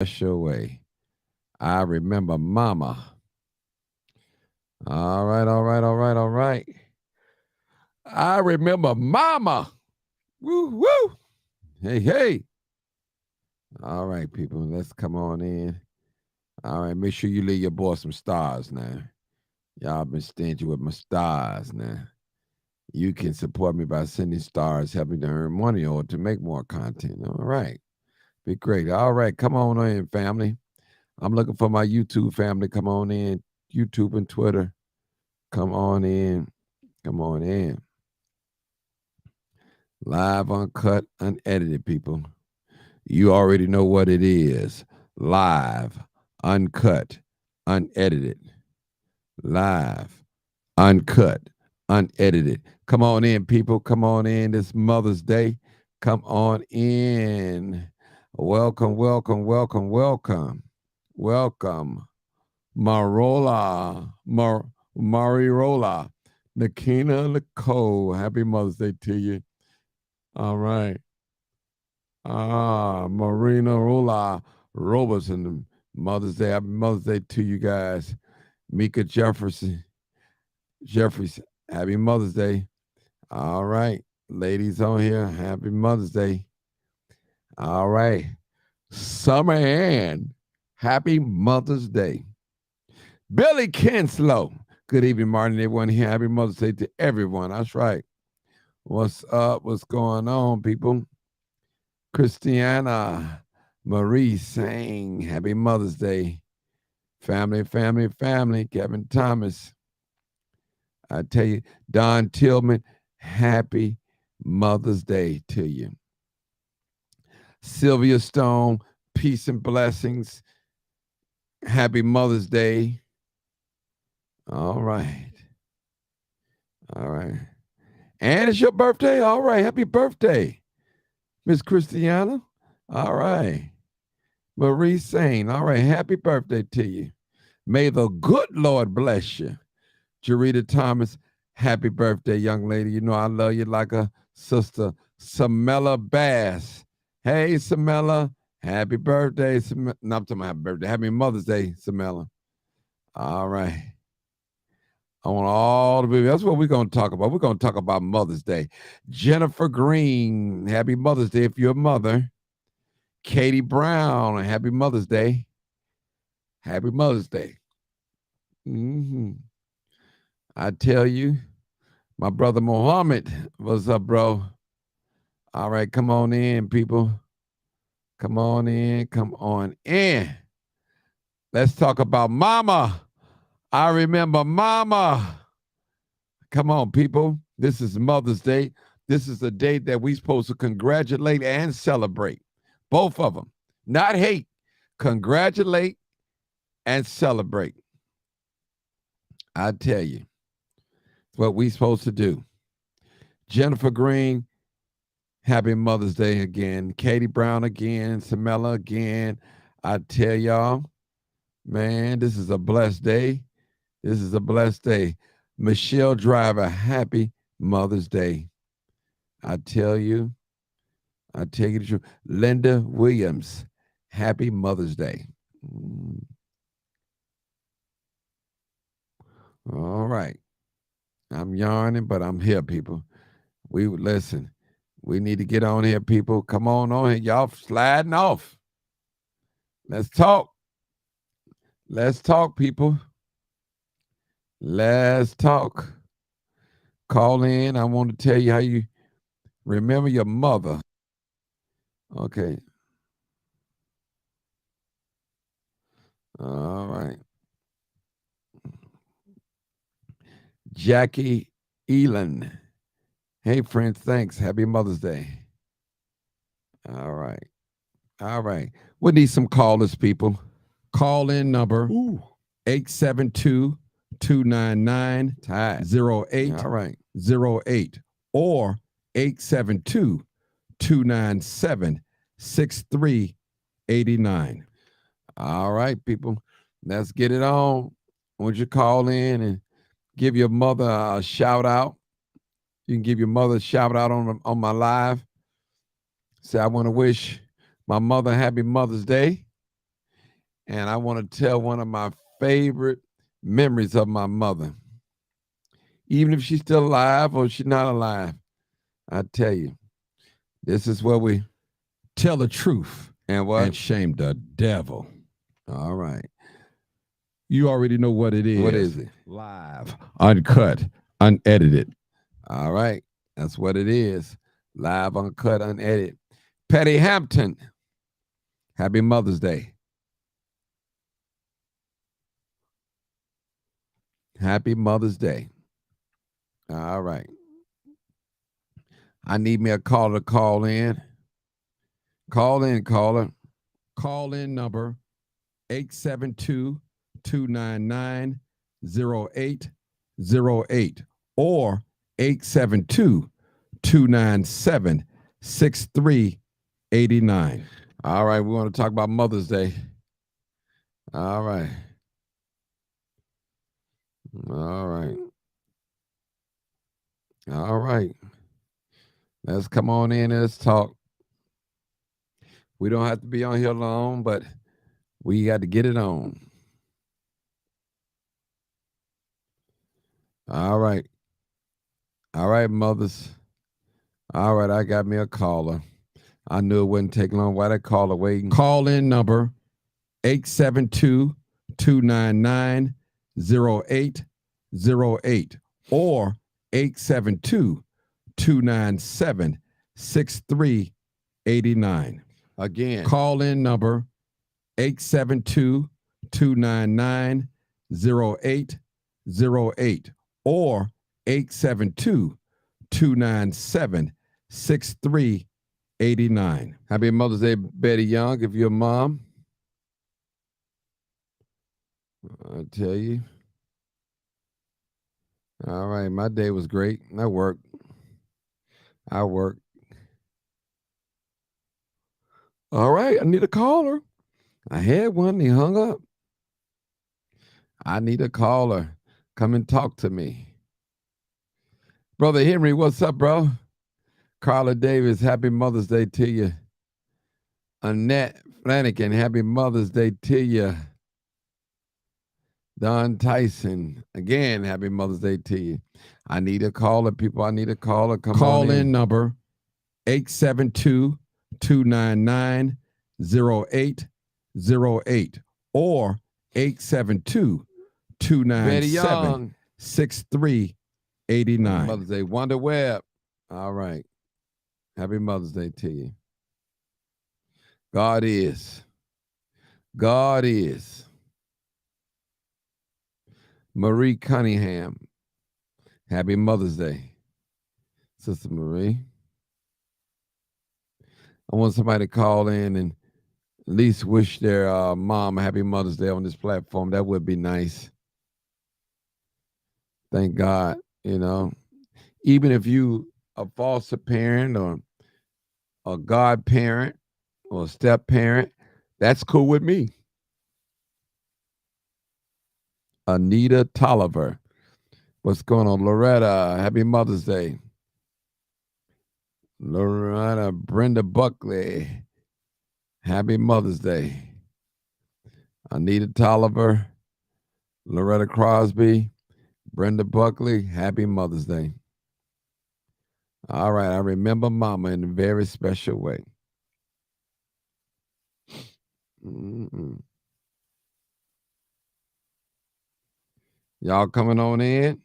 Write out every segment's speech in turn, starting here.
special way. I remember Mama. All right, all right, all right, all right. I remember Mama. Woo, woo. Hey, hey. All right, people, let's come on in. All right, make sure you leave your boy some stars now. Y'all been stingy with my stars now. You can support me by sending stars, helping to earn money or to make more content. All right. Be great. All right, come on in, family. I'm looking for my YouTube family. Come on in. YouTube and Twitter. Come on in. Come on in. Live, uncut, unedited, people. You already know what it is. Live, uncut, unedited. Live, uncut, unedited. Come on in, people. Come on in this Mother's Day. Come on in. Welcome, welcome, welcome, welcome. Welcome. Marirola, Nakina Nicole. Happy Mother's Day to you. All right. Marina Rola Robertson. Mother's Day. Happy Mother's Day to you guys. Mika Jeffries. Happy Mother's Day. All right. Ladies on here. Happy Mother's Day. All right. Summer Ann. Happy Mother's Day. Billy Kinslow. Good evening, Martin. Everyone here. Happy Mother's Day to everyone. That's right. What's up? What's going on, people? Christiana Marie saying, Happy Mother's Day. Family, family, family. Kevin Thomas. I tell you, Don Tillman, happy Mother's Day to you. Sylvia Stone, peace and blessings. Happy Mother's Day. All right. All right. And it's your birthday? All right. Happy birthday, Miss Christiana. All right. Marie Sane. All right. Happy birthday to you. May the good Lord bless you. Jarita Thomas. Happy birthday, young lady. You know I love you like a sister. Samela Bass. Hey, Samela. Happy birthday. No, I'm talking about happy birthday. Happy Mother's Day, Samela. All right. I want all the baby. That's what we're going to talk about. We're going to talk about Mother's Day. Jennifer Green, happy Mother's Day if you're a mother. Katie Brown, happy Mother's Day. Happy Mother's Day. Mm-hmm. I tell you, my brother Mohammed, what's up, bro? All right, come on in, people. Come on in. Come on in. Let's talk about Mama. I remember Mama. Come on, people. This is Mother's Day. This is a day that we're supposed to congratulate and celebrate. Both of them. Not hate. Congratulate and celebrate. I tell you, it's what we're supposed to do. Jennifer Green, happy Mother's Day again. Katie Brown again. Samela again. I tell y'all, man, this is a blessed day. This is a blessed day. Michelle Driver, happy Mother's Day. I tell you the truth. Linda Williams, happy Mother's Day. All right. I'm yarning, but I'm here, people. We listen. We need to get on here, people. Come on here. Y'all sliding off. Let's talk. Let's talk, people. Let's talk. Call in. I want to tell you how you remember your mother. Okay. All right. Jackie Elan. Hey, friends. Thanks. Happy Mother's Day. All right. All right. We need some callers, people. Call in number 872 299 0808 All right. 08 or 872 297 6389. All right, people. Let's get it on. I want you to call in and give your mother a shout out. You can give your mother a shout out on my live. Say, I want to wish my mother happy Mother's Day. And I want to tell one of my favorite memories of my mother. Even if she's still alive or she's not alive, I tell you, this is where we tell the truth and what? and shame the devil. All right. You already know what it is. What is it? Live, uncut, unedited. All right. That's what it is. Live, uncut, unedited. Patty Hampton, happy Mother's Day. Happy Mother's Day. All right. I need me a caller to call in. Call in, caller. Call in number 872-299-0808 or 872-297-6389. All right, we want to talk about Mother's Day. All right. All right. All right. Let's come on in and let's talk. We don't have to be on here long, but we got to get it on. All right. All right, mothers. All right, I got me a caller. I knew it wouldn't take long. Why that caller waiting? Call in number 872-299-0808 or 872-297-6389. Again. Call in number 872-299-0808 or 872-297-6389. Happy Mother's Day, Betty Young, if you're a mom. I tell you. All right, my day was great. I worked. All right, I need a caller. I had one, he hung up. I need a caller. Come and talk to me. Brother Henry, what's up, bro? Carla Davis, happy Mother's Day to you. Annette Flanagan, happy Mother's Day to you. Don Tyson, again, happy Mother's Day to you. I need a caller, people. I need a caller. Call in number 872-299-0808 or 872-297-6389. Mother's Day, Wonder Webb. All right. Happy Mother's Day to you. God is. God is. Marie Cunningham. Happy Mother's Day, Sister Marie. I want somebody to call in and at least wish their mom a happy Mother's Day on this platform. That would be nice. Thank God, you know. Even if you a foster parent or a godparent or a step parent, that's cool with me. Anita Tolliver. What's going on? Loretta, happy Mother's Day. Loretta Brenda Buckley, happy Mother's Day. Anita Tolliver, Loretta Crosby, Brenda Buckley, happy Mother's Day. All right, I remember Mama in a very special way. Y'all coming on in?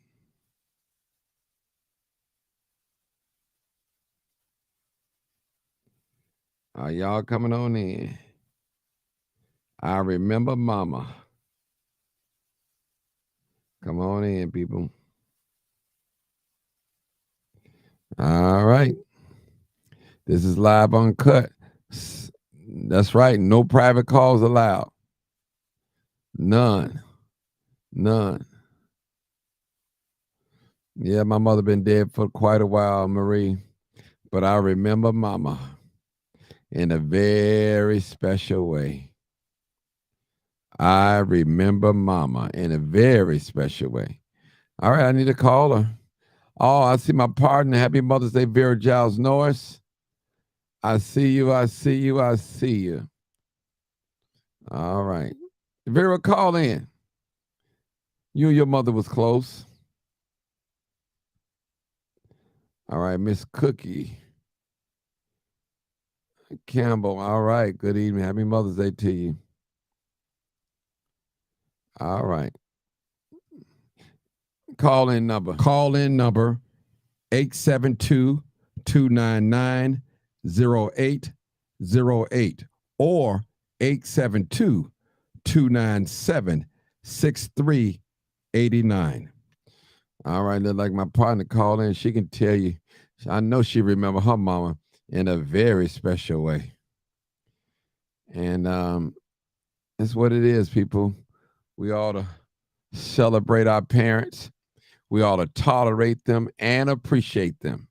Are y'all coming on in? I remember Mama. Come on in, people. All right. This is live uncut. That's right. No private calls allowed. None. None. Yeah, my mother been dead for quite a while, Marie. But I remember Mama in a very special way. I remember Mama in a very special way. All right, I need a caller. Oh, I see my partner. Happy Mother's Day, Vera Giles Norris. I see you. I see you. I see you. All right. Vera, call in. You and your mother was close. All right, Miss Cookie Campbell. All right, good evening. Happy Mother's Day to you. All right. Call in number. Call in number 872-299-0808 or 872-297-6389. All right, look like my partner called in. She can tell you. I know she remember her mama in a very special way. And that's what it is, people. We ought to celebrate our parents. We ought to tolerate them and appreciate them.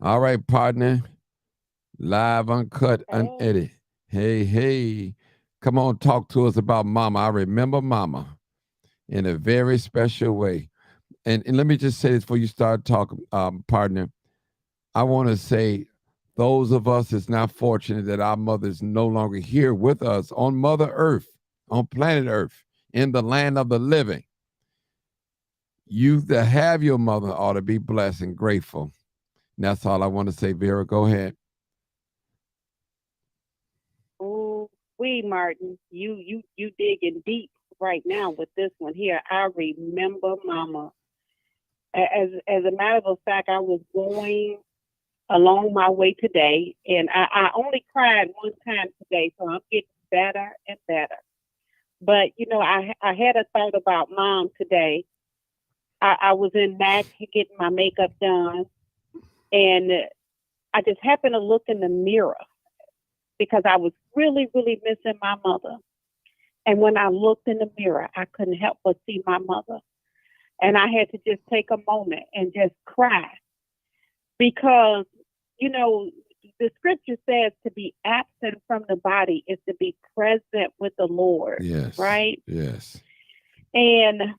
All right, partner. Live, uncut, unedited. Hey, hey. Come on, talk to us about mama. I remember mama in a very special way. And let me just say this before you start talking, partner. I want to say those of us that's not fortunate that our mother is no longer here with us on Mother Earth, on planet Earth, in the land of the living. You that have your mother ought to be blessed and grateful. And that's all I want to say. Vera, go ahead. Oh, Martin, you digging deep right now with this one here. I remember mama. As a matter of fact, I was going along my way today, and I only cried one time today, so I'm getting better and better. But I had a thought about mom today. I was in MAC getting my makeup done, and I just happened to look in the mirror because I was really, really missing my mother. And when I looked in the mirror, I couldn't help but see my mother. And I had to just take a moment and just cry because, the scripture says to be absent from the body is to be present with the Lord. Yes. Right? Yes. And,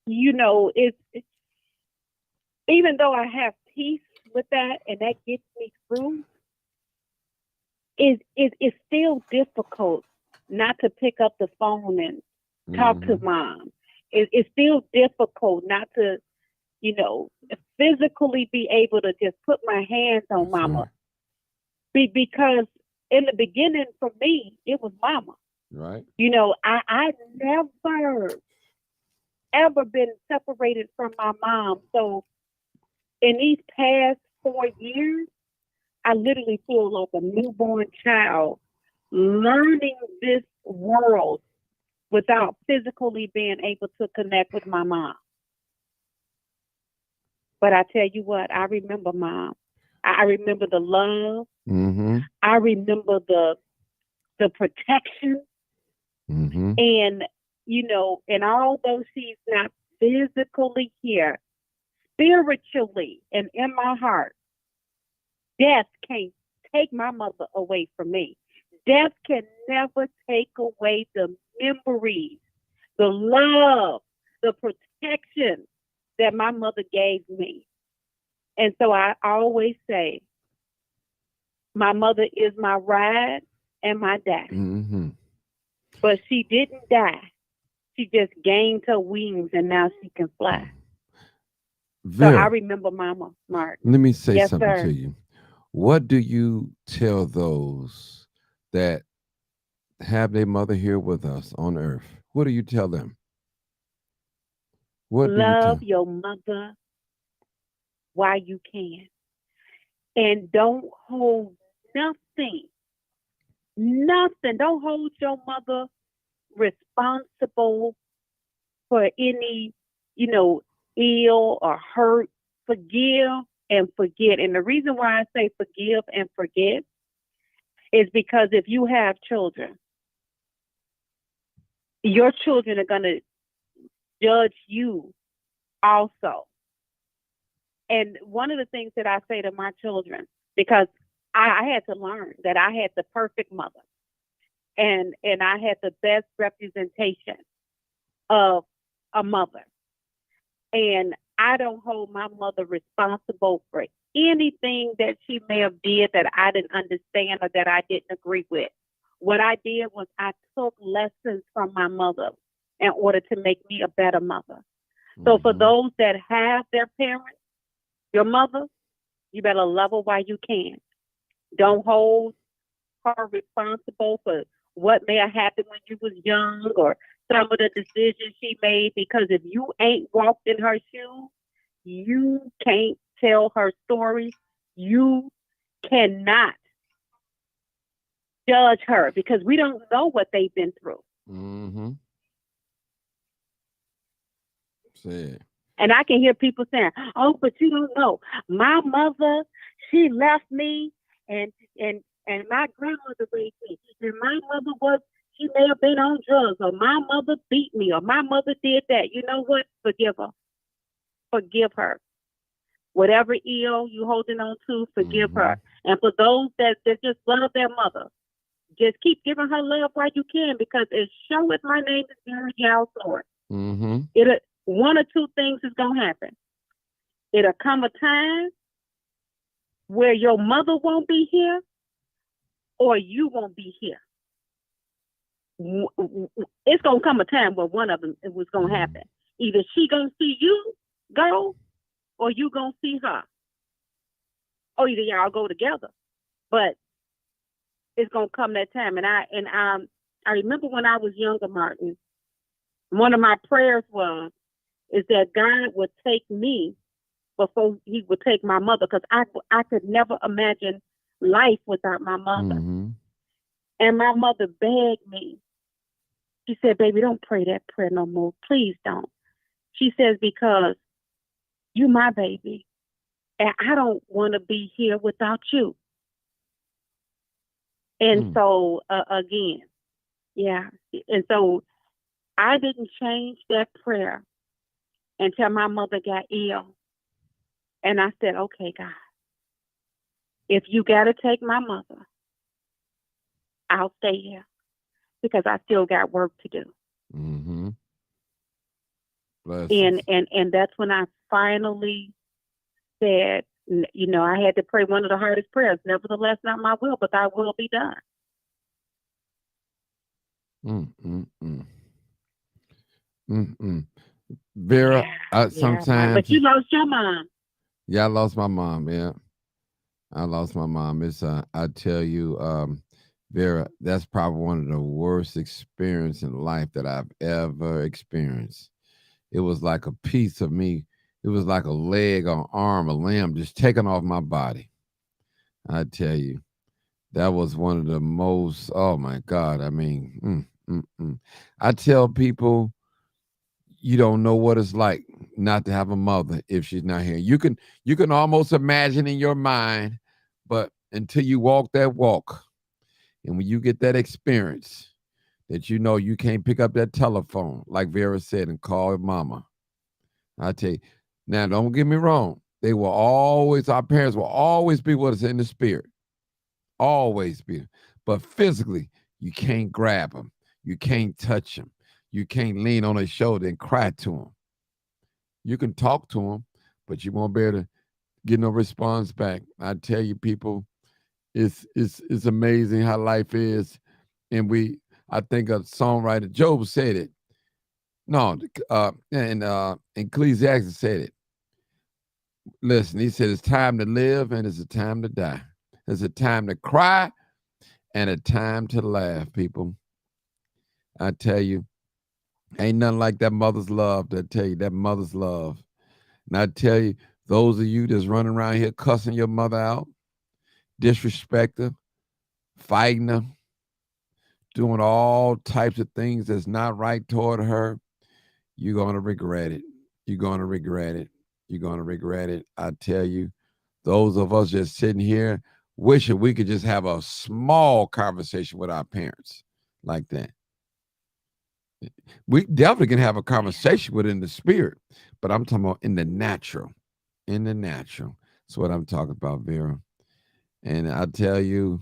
it's even though I have peace with that and that gets me through, it's still difficult not to pick up the phone and talk to mom. It's still difficult not to, physically be able to just put my hands on mama. Because in the beginning, for me, it was mama. Right. I never, ever been separated from my mom. So in these past 4 years, I literally feel like a newborn child learning this world without physically being able to connect with my mom. But I tell you what, I remember mom. I remember the love. Mm-hmm. I remember the protection. Mm-hmm. And, and although she's not physically here, spiritually and in my heart, death can't take my mother away from me. Death can never take away the memories, the love, the protection that my mother gave me. And so I always say, my mother is my ride and my die. Mm-hmm. But she didn't die. She just gained her wings and now she can fly. Vera, so I remember Mama, Martin. let me say Yes, something sir. to you. What do you tell those that have their mother here with us on earth? What do you tell them? What do you tell? Love your mother while you can. And don't hold nothing. Nothing. Don't hold your mother responsible for any, ill or hurt. Forgive and forget. And the reason why I say forgive and forget is because if you have children, your children are going to judge you also. And one of the things that I say to my children, because I had to learn that I had the perfect mother and I had the best representation of a mother. And I don't hold my mother responsible for anything that she may have did that I didn't understand or that I didn't agree with. what I did was I took lessons from my mother in order to make me a better mother. So for Mhm. those that have their parents, your mother, you better love her while you can. Don't hold her responsible for what may have happened when you was young or some of the decisions she made, because if you ain't walked in her shoes, you can't tell her story. You cannot judge her because we don't know what they've been through. Mhm. Say it. And I can hear people saying, "Oh, but you don't know. My mother, she left me, and and my grandmother raised me, and my mother was, she may have been on drugs, or my mother beat me, or my mother did that." You know what? Forgive her. Forgive her. Whatever ill you holding on to, forgive her. Mhm. And for those that just love their mother, just keep giving her love while you can, because it show with my name is Mary Giles Lord. Mhm. It one or two things is gonna happen. It'll come a time where your mother won't be here or you won't be here. It's gonna come a time where one of them it was gonna Mhm. happen. Either she gonna see you go or you gonna see her. Or either y'all go together. But it's gonna come that time. I remember when I was younger, Martin, one of my prayers was is that God would take me before he would take my mother, because I could never imagine life without my mother. Mhm. And my mother begged me. She said, "Baby, don't pray that prayer no more. Please don't." She says, "Because you my baby, and I don't want to be here without you." And Mm. so, again, yeah. And so I didn't change that prayer until my mother got ill. And I said, "Okay, God, if you got to take my mother, I'll stay here because I still got work to do." Mhm. And Blessings. and and that's when I finally said, I had to pray one of the hardest prayers. Nevertheless, not my will, but thy will be done. Mm. Mm. Mm. Mm. Mm. Vera, Yeah, yeah, Martin. But sometimes, you lost your mom. yeah, I lost my mom. Yeah, I lost my mom. I tell you, Vera, that's probably one of the worst experience in life that I've ever experienced. It was like a piece of me. It was like a leg, an arm, a limb just taken off my body. I tell you, that was one of the most. Oh my God! I mean, I tell people you don't know what it's like not to have a mother if she's not here. You can almost imagine in your mind, but until you walk that walk, and when you get that experience, that you know you can't pick up that telephone, like Vera said, and call mama. I tell you, now don't get me wrong. Our parents will always be with us in the spirit, always be. But physically, you can't grab them. You can't touch them. You can't lean on their shoulder and cry to them. You can talk to them, but you won't be able to get no response back. I tell you, people, it's amazing how life is. And I think a songwriter, Job said it. No, and Ecclesiastes said it. Listen, he said it's time to live and it's a time to die. It's a time to cry and a time to laugh, people. I tell you, ain't nothing like that mother's love. I tell you, that mother's love. And I tell you, those of you that's running around here cussing your mother out, disrespect her, fighting her, doing all types of things that's not right toward her, you're going to regret it. You're going to regret it. You're going to regret it. I tell you, those of us just sitting here wishing we could just have a small conversation with our parents like that. We definitely can have a conversation within the spirit, but I'm talking about in the natural. In the natural. That's what I'm talking about, Vera. And I tell you,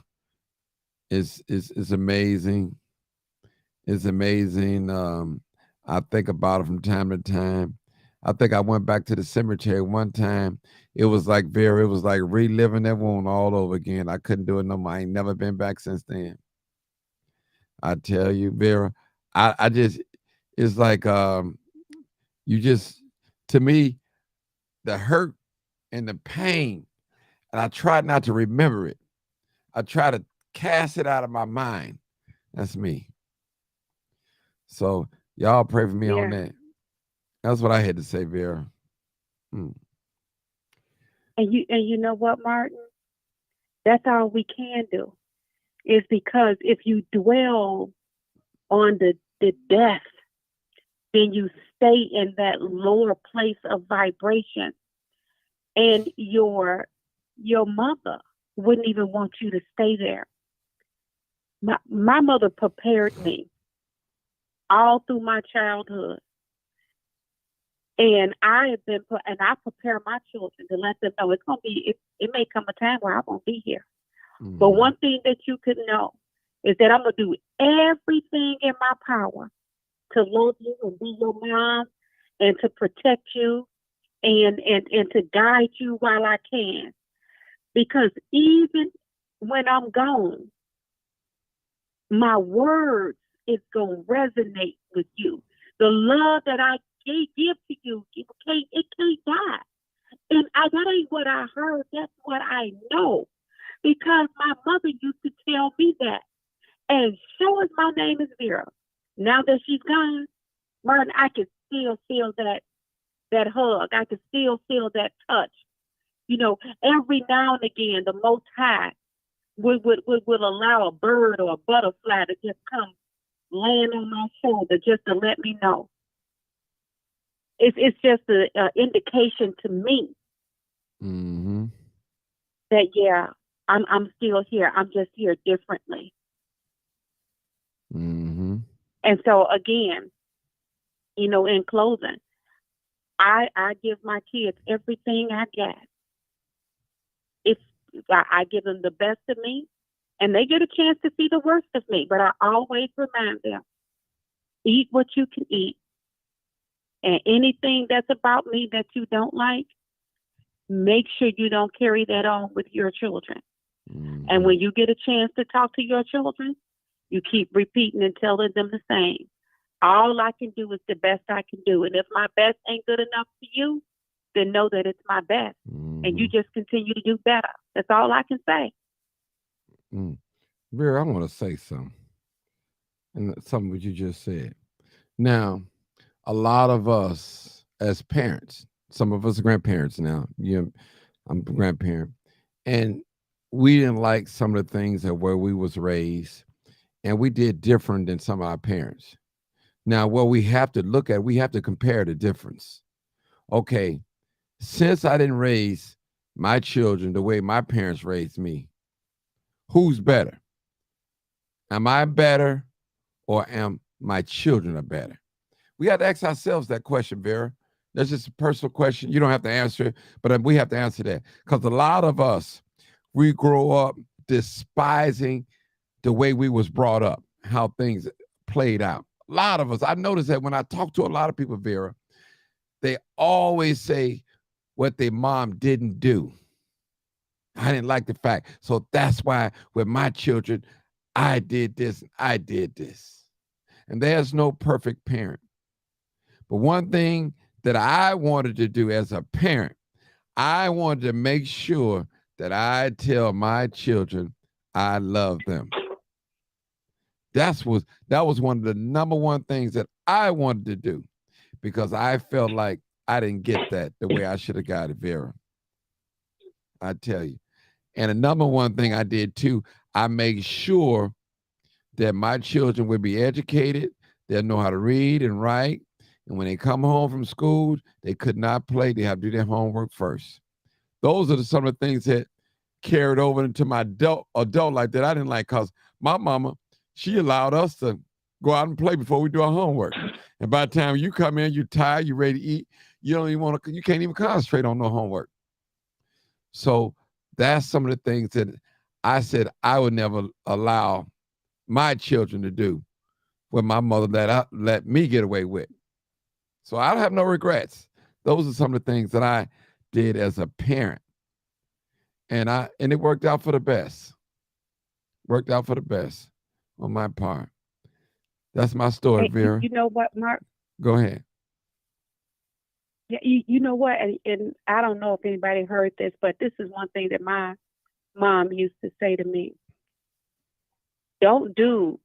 it's amazing. It's amazing. I think about it from time to time. I think I went back to the cemetery one time. It was like Vera, it was like reliving that wound all over again. I couldn't do it no more. I ain't never been back since then. I tell you, Vera, I just, it's like, you just, to me, the hurt and the pain, and I try not to remember it. I try to cast it out of my mind. That's me. So y'all pray for me on Yeah. that. That's what I had to say, Vera. Mm. And you know what, Martin? That's all we can do. Is because if you dwell on the death, then you stay in that lower place of vibration. And your mother wouldn't even want you to stay there. My mother prepared me all through my childhood. And I prepare my children to let them know it may come a time where I won't be here. But Mhm. one thing that you could know is that I'm gonna do everything in my power to love you and be your mom and to protect you and to guide you while I can. Because even when I'm gone, my words is gonna resonate with you. The love that I give to you, it can't die. And that ain't what I heard. That's what I know. Because my mother used to tell me that. And sure as my name is Vera, now that she's gone, Martin, I can still feel that hug. I can still feel that touch. You know, every now and again, the Most High would allow a bird or a butterfly to just come land on my shoulder just to let me know. It's just an indication to me Mm-hmm. that yeah, I'm still here. I'm just here differently. Mm-hmm. And so again, in closing, I give my kids everything I got. If I give them the best of me, and they get a chance to see the worst of me, but I always remind them, eat what you can eat, and anything that's about me that you don't like, make sure you don't carry that on with your children. Mm-hmm. And when you get a chance to talk to your children, you keep repeating and telling them the same. All I can do is the best I can do. And if my best ain't good enough for you, then know that it's my best. And you Mm-hmm. just continue to do better. That's all I can say. Mm. Vera, I want to say something, and something what you just said. Now, a lot of us as parents, some of us are grandparents now. I'm a grandparent, and we didn't like some of the things that where we was raised, and we did different than some of our parents. Now, what we have to look at, we have to compare the difference. Okay, since I didn't raise my children the way my parents raised me, who's better? Am I better or am my children are better? We have to ask ourselves that question, Vera. That's just a personal question. You don't have to answer it, but we have to answer that because a lot of us, we grow up despising the way we was brought up, how things played out. A lot of us, I noticed that when I talk to a lot of people, Vera, they always say what their mom didn't do. I didn't like the fact. So that's why with my children, I did this, I did this. And there's no perfect parent. But one thing that I wanted to do as a parent, I wanted to make sure that I tell my children I love them. That was one of the number one things that I wanted to do because I felt like I didn't get that the way I should have got it, Vera. I tell you. And the number one thing I did too, I made sure that my children would be educated, they'll know how to read and write. And when they come home from school, they could not play. They have to do their homework first. Those are some of the things that carried over into my adult life that I didn't like because my mama, she allowed us to go out and play before we do our homework. And by the time you come in, you're tired, you're ready to eat, you don't even want to, you can't even concentrate on no homework. So that's some of the things that I said I would never allow my children to do what my mother let me get away with. So I don't have no regrets. Those are some of the things that I did as a parent. And it worked out for the best. Worked out for the best on my part. That's my story, And Vera. you know what, Mark? Go ahead. Yeah, you know what? And I don't know if anybody heard this, but this is one thing that my mom used to say to me: "Don't do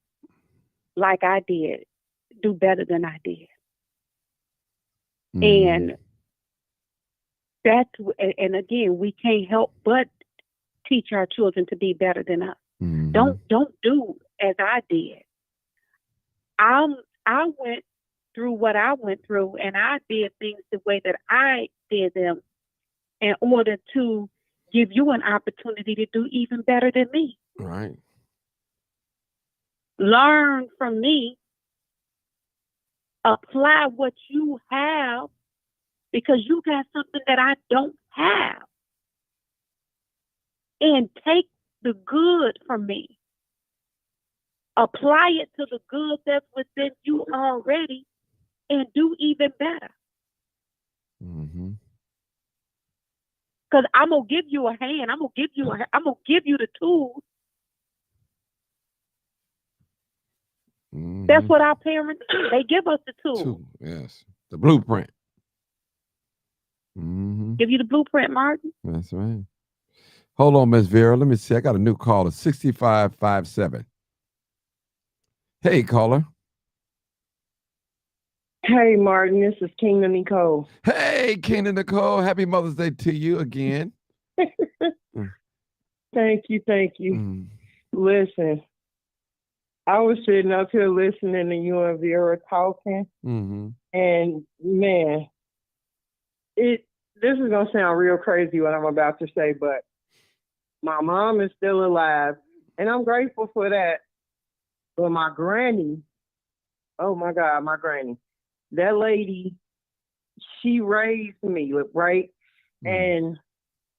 like I did. Do better than I did." Mm-hmm. And that's and again, we can't help but teach our children to be better than us. Mm-hmm. Don't do as I did. I went through what I went through, and I did things the way that I did them in order to give you an opportunity to do even better than me. Right. Learn from me, apply what you have because you got something that I don't have, and take the good from me. Apply it to the good that's within you already and do even better. Mm-hmm. Because I'm gonna give you a hand. I'm gonna give you the tools. That's Mm-hmm. what our parents do. They give us the tools. Two. Yes. The blueprint. Mm-hmm. Give you the blueprint, Martin. That's right. Hold on, Miss Vera. Let me see. I got a new caller, 6557. Hey, caller. Hey, Martin, this is Kingdom Nicole. Hey, Keena Nicole. Happy Mother's Day to you again. Thank you, thank you. Mm. Listen, I was sitting up here listening to you and Vera talking, Mm-hmm. and man, this is gonna sound real crazy what I'm about to say, but my mom is still alive, and I'm grateful for that. But my granny, oh my God, my granny, that lady, she raised me, right? Mm. And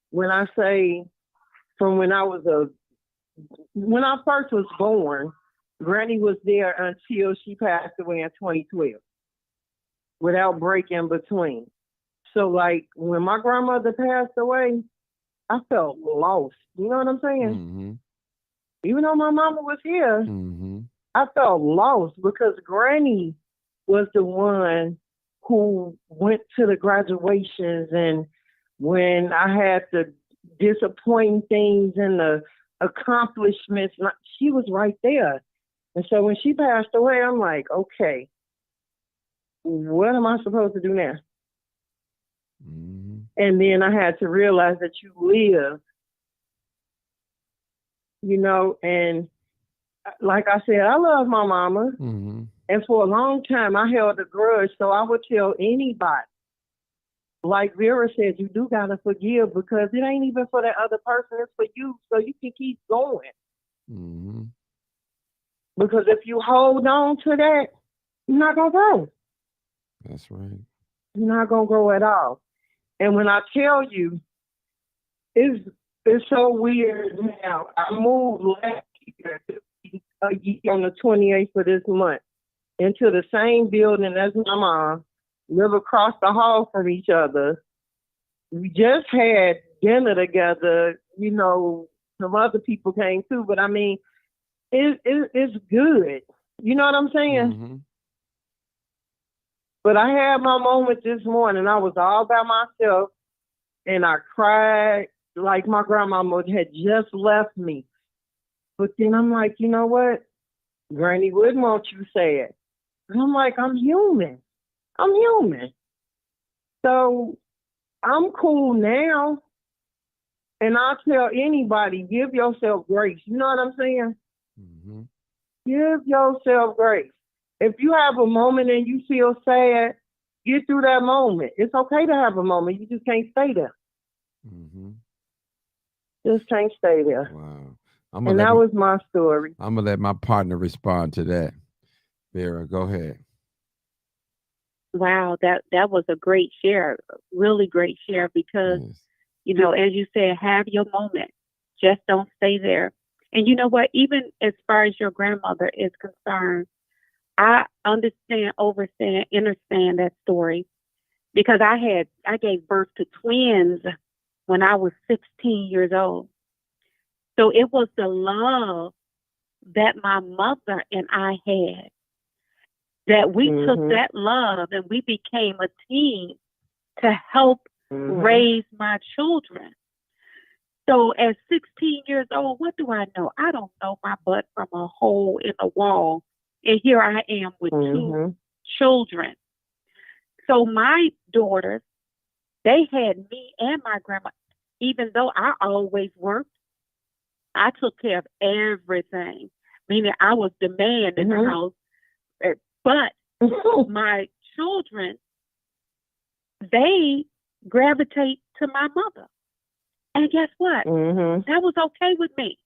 when I say from when I first was born, Granny was there until she passed away in 2012 without break in between. So like when my grandmother passed away, I felt lost. You know what I'm saying? Mm-hmm. Even though my mama was here, Mm-hmm. I felt lost because Granny was the one who went to the graduations, and when I had the disappointing things and the accomplishments, she was right there. And so when she passed away, I'm like, okay, what am I supposed to do now? Mm-hmm. And then I had to realize that you live, and like I said, I love my mama. Mm-hmm. And for a long time, I held a grudge. So I would tell anybody, like Vera said, you do got to forgive because it ain't even for that other person. It's for you so you can keep going. Mm-hmm. Because if you hold on to that, you're not going to grow. That's right. You're not going to grow at all. And when I tell you, it's so weird now. I moved last year, on the 28th of this month, into the same building as my mom, live across the hall from each other. We just had dinner together. Some other people came too, but I mean, it's good. You know what I'm saying? Mm-hmm. But I had my moment this morning. I was all by myself, and I cried like my grandmama had just left me. But then I'm like, you know what? Granny wouldn't want you sad. And I'm like, I'm human. I'm human. So I'm cool now. And I'll tell anybody, give yourself grace. You know what I'm saying? Mm-hmm. Give yourself grace. If you have a moment and you feel sad, get through that moment. It's okay to have a moment. You just can't stay there. Mm-hmm. Just can't stay there. Wow. And that was my story. I'm gonna let my partner respond to that. Vera, go ahead. Wow, that was a great share, really great share because Yes. as you said, have your moment. Just don't stay there. And you know what? Even as far as your grandmother is concerned, I understand, understand that story because I gave birth to twins when I was 16 years old. So it was the love that my mother and I had that we took Mhm. that love and we became a team to help Mhm. raise my children. So at 16 years old, what do I know? I don't know my butt from a hole in the wall. And here I am with two Mhm. children. So my daughters, they had me and my grandma. Even though I always worked, I took care of everything, meaning I was the man in the Mhm. house. But my children, they gravitate to my mother. And guess what? Mhm. That was okay with me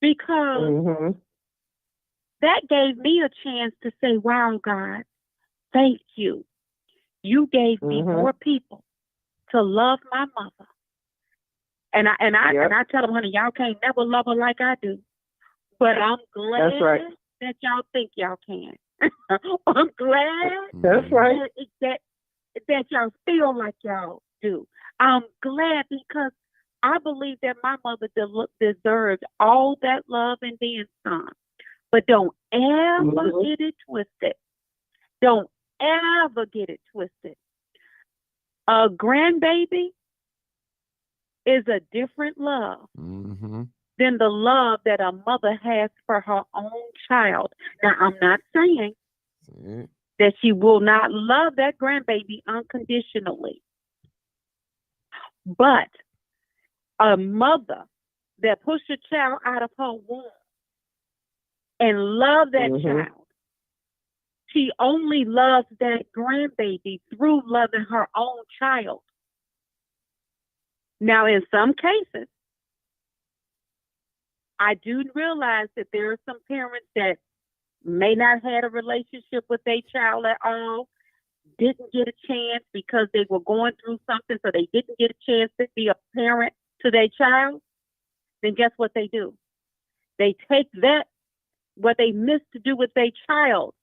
because Mhm. that gave me a chance to say, wow, God, thank you. You gave me Mhm. more people to love my mother. And Yep. I tell them, honey, y'all can't never love her like I do. But I'm glad That's right. that y'all think y'all can. I'm glad That's Mhm. right. that y'all feel like y'all do. I'm glad because I believe that my mother deserved all that love and then some. But don't ever Mhm. get it twisted. Don't ever get it twisted. A grandbaby is a different love Mhm. than the love that a mother has for her own child. Now, I'm not saying See? that she will not love that grandbaby unconditionally, but a mother that pushed a child out of her womb and love that Mhm. child, she only loves that grandbaby through loving her own child. Now, in some cases, I do realize that there are some parents that may not have had a relationship with their child at all, didn't get a chance because they were going through something, so they didn't get a chance to be a parent to their child. Then guess what they do? They take that, what they missed to do with their child,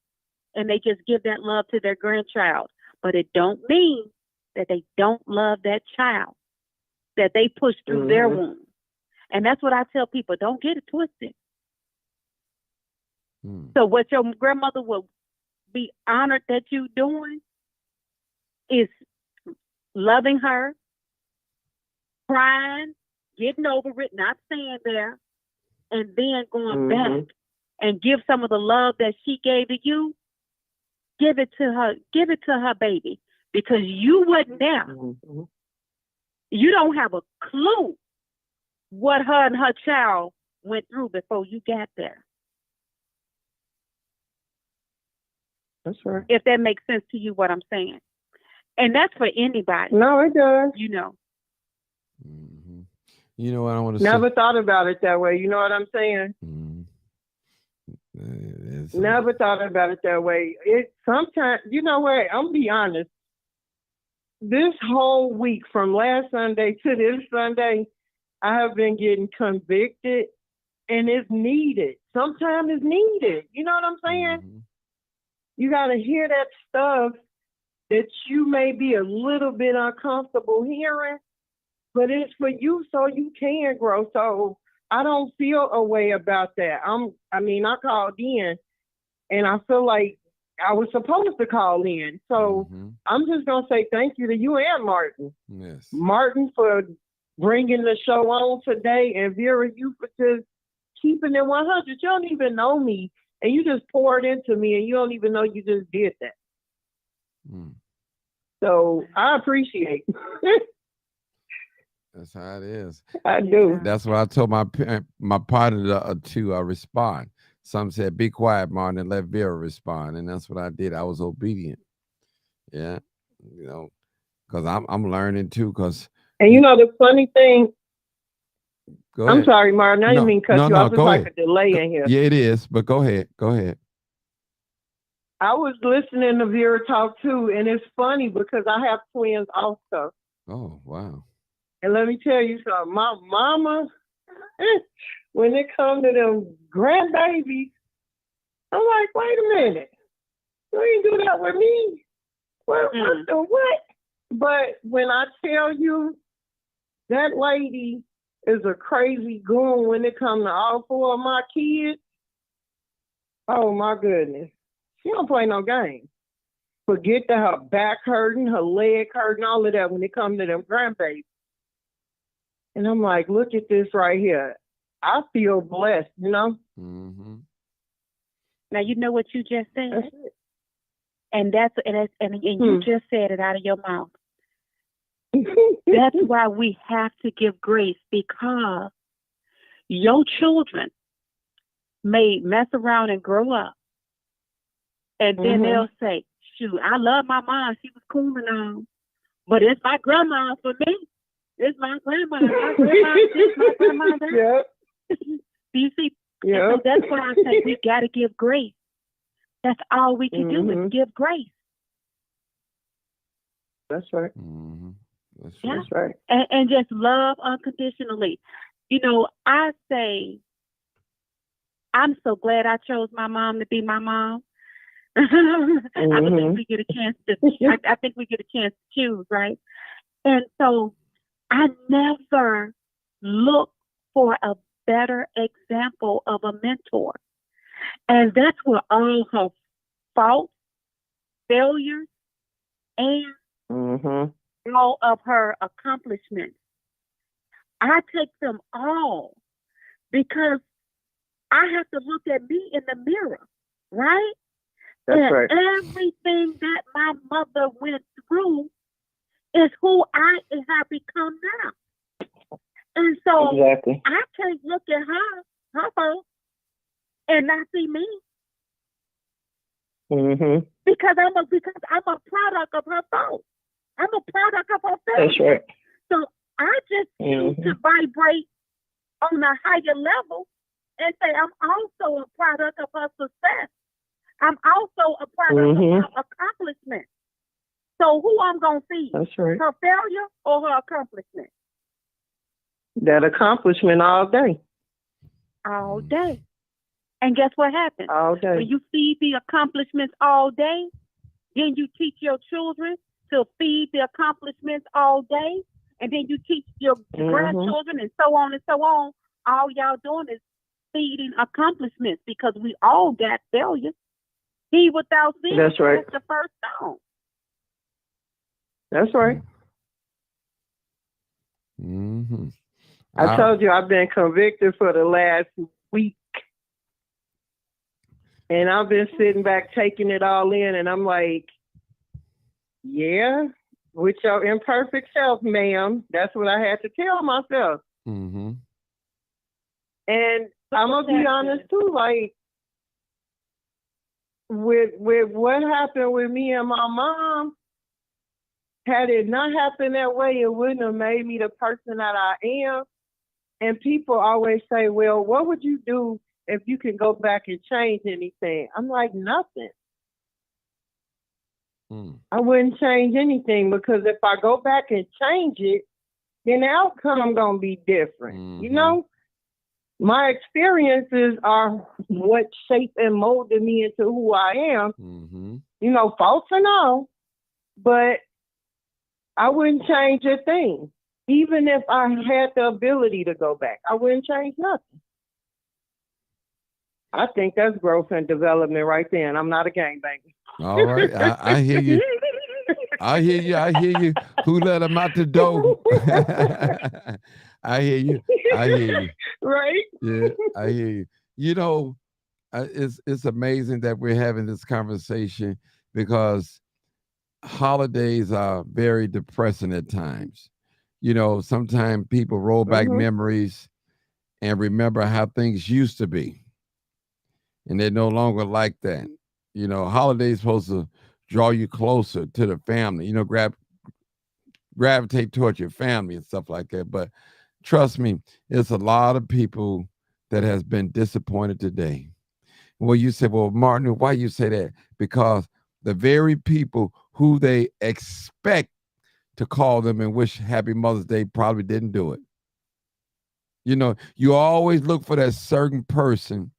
and they just give that love to their grandchild. But it don't mean that they don't love that child that they pushed through their Mhm. womb. And that's what I tell people, don't get it twisted. Mm. So what your grandmother will be honored that you doing is loving her, crying, getting over it, not staying there, and then going back Mhm. and give some of the love that she gave to you, give it to her baby. Because you wasn't there. Mhm. You don't have a clue what her and her child went through before you got there. That's right. If that makes sense to you what I'm saying. And that's for anybody, No, it does. you know. Mhm. You know what I want to say? Never thought about it that way. You know what I'm saying? Mhm. It's Never thought about it that way. It sometimes, you know what? I'm gonna be honest. This whole week, from last Sunday to this Sunday, I have been getting convicted, and it's needed. Sometimes it's needed. You know what I'm saying? Mhm. You got to hear that stuff that you may be a little bit uncomfortable hearing, but it's for you so you can grow. So I don't feel a way about that. I called in and I feel like I was supposed to call in. So Mhm. I'm just going to say thank you to you and Martin. Yes. Martin for bringing the show on today, and Vera, you for just keeping it 100. You don't even know me, and you just poured into me, and you don't even know you just did that. Mm. So I appreciate it. That's how it is. I do. That's what I told my partner to respond. Some said, "Be quiet, Martin, and let Vera respond," and that's what I did. I was obedient. Yeah, because I'm learning too. Because And you know the funny thing, go I'm ahead. sorry, Martin, I didn't No, mean to cut no, you no. off. It's Go like ahead. a delay in here. Yeah, it is. But go ahead. Go ahead. I was listening to Vera talk too, and it's funny because I have twins also. Oh, wow. And let me tell you something, my mama, when it comes to them grandbabies, I'm like, wait a minute, you ain't do that with me. What the what? But when I tell you that lady is a crazy goon when it comes to all four of my kids, oh my goodness. She don't play no games. Forget that her back hurting, her leg hurting, all of that when it comes to them grandbabies. And I'm like, look at this right here. I feel blessed, you know? Mm-hmm. Now you know what you just said, That's it. and you just said it out of your mouth. That's why we have to give grace, because your children may mess around and grow up, and then they'll say, "Shoot, I love my mom. She was cool and all, but it's my grandma for me. It's my grandma. My grandma this, my grandma that." Yep. Do you see? Yep. So that's why I say we got to give grace. That's all we can do is give grace. That's right. Mm-hmm. That's Yeah. right. That's right. And just love unconditionally. You know, I say, I'm so glad I chose my mom to be my mom. I would think we get a chance to. I think we get a chance to choose, right? And so I never look for a better example of a mentor, and that's where all her faults, failures, and all of her accomplishments, I take them all, because I have to look at me in the mirror, right? That's and right. everything that my mother went through is who I have become now. And so Exactly. I can't look at her fault, and not see me, because I'm a product of her fault. I'm a product of her failure. That's right. So I just choose to vibrate on a higher level and say I'm also a product of her success. I'm also a product of her accomplishment. So who I'm going to see? That's right. Her failure or her accomplishment? That accomplishment all day. All day. And guess what happens? All day. When you feed the accomplishments all day, then you teach your children to feed the accomplishments all day, and then you teach your grandchildren, and so on and so on. All y'all doing is feeding accomplishments, because we all got failures. He without sin, That's right. the first stone. That's right. Mm-hmm. I told you I've been convicted for the last week. And I've been sitting back taking it all in, and I'm like, yeah, with your imperfect self, ma'am. That's what I had to tell myself. Mm-hmm. And I'm going to be honest, too, like, with what happened with me and my mom, had it not happened that way, it wouldn't have made me the person that I am. And people always say, well, what would you do if you can go back and change anything? I'm like, nothing. I wouldn't change anything, because if I go back and change it, then the outcome going to be different. You know, my experiences are what shaped and molded me into who I am. You know, faults and all, but I wouldn't change a thing. Even if I had the ability to go back, I wouldn't change nothing. I think that's growth and development right there, and I'm not a gangbanger. All right. I hear you. I hear you. I hear you. Who let him out the door? I hear you. I hear you. Right? Yeah, I hear you. You know, it's amazing that we're having this conversation, because holidays are very depressing at times. You know, sometimes people roll back memories and remember how things used to be, and they're no longer like that. You know, holidays supposed to draw you closer to the family, you know, gravitate towards your family and stuff like that. But trust me, it's a lot of people that has been disappointed today. Well, you say, well, Martin, why you say that? Because the very people who they expect to call them and wish Happy Mother's Day probably didn't do it. You know, you always look for that certain person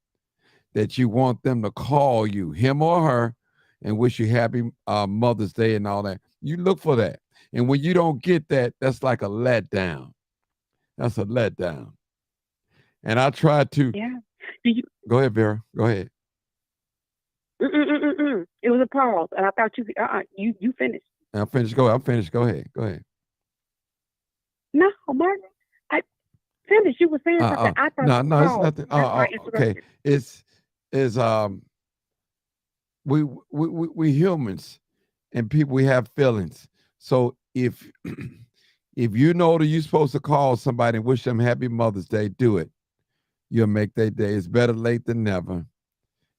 that you want them to call you, him or her, and wish you Happy Mother's Day and all that. You look for that. And when you don't get that, that's like a letdown. That's a letdown. And I try to. Yeah. Go ahead, Vera. Go ahead. It was a pause, and I thought you finished. I'm finished. I'm finished. Go ahead. Go ahead. No, Martin, I finished. You were saying something. I thought No, you no, it's paused. nothing. That's why I Okay. interrupted. Is we humans and people, we have feelings. So if if you know that you're supposed to call somebody and wish them happy Mother's Day, do it. You'll make their day. It's better late than never.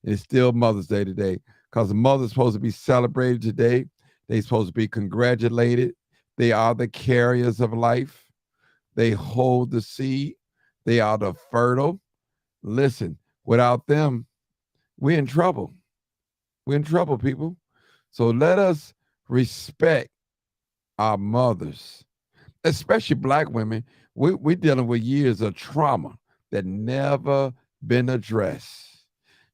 It's still Mother's Day today because the mother's supposed to be celebrated today. They're supposed to be congratulated. They are the carriers of life. They hold the seed. They are the fertile. Listen, without them, we're in trouble. We're in trouble, people. So let us respect our mothers, especially Black women. We're dealing with years of trauma that never been addressed.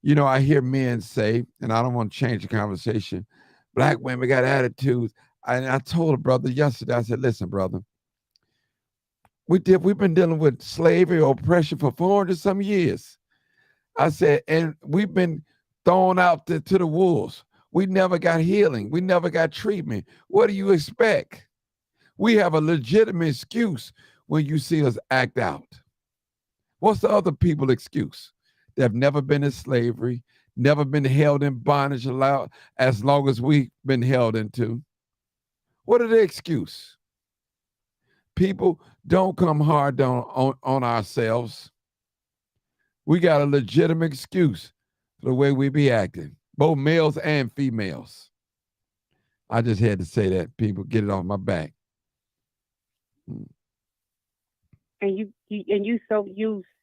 You know, I hear men say, and I don't want to change the conversation, Black women got attitudes. I told a brother yesterday, I said, listen, brother, we've been dealing with slavery or oppression for 400 some years. I said, and we've been thrown out to the wolves. We never got healing. We never got treatment. What do you expect? We have a legitimate excuse when you see us act out. What's the other people excuse? They have never been in slavery, never been held in bondage allowed as long as we've been held into. What are the excuse? People, don't come hard on ourselves. We got a legitimate excuse for the way we be acting, both males and females. I just had to say that. People, get it off my back. And you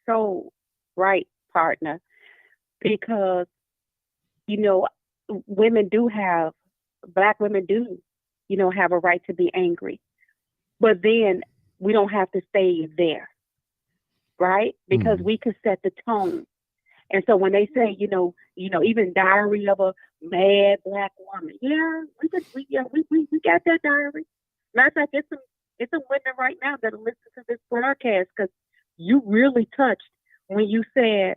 so right, partner, because women do have Black women do, have a right to be angry, but then we don't have to stay there, right? Because we can set the tone. And so when they say, even Diary of a Mad Black Woman, we got that diary. Matter of fact, it's some women right now that are listening to this broadcast because you really touched when you said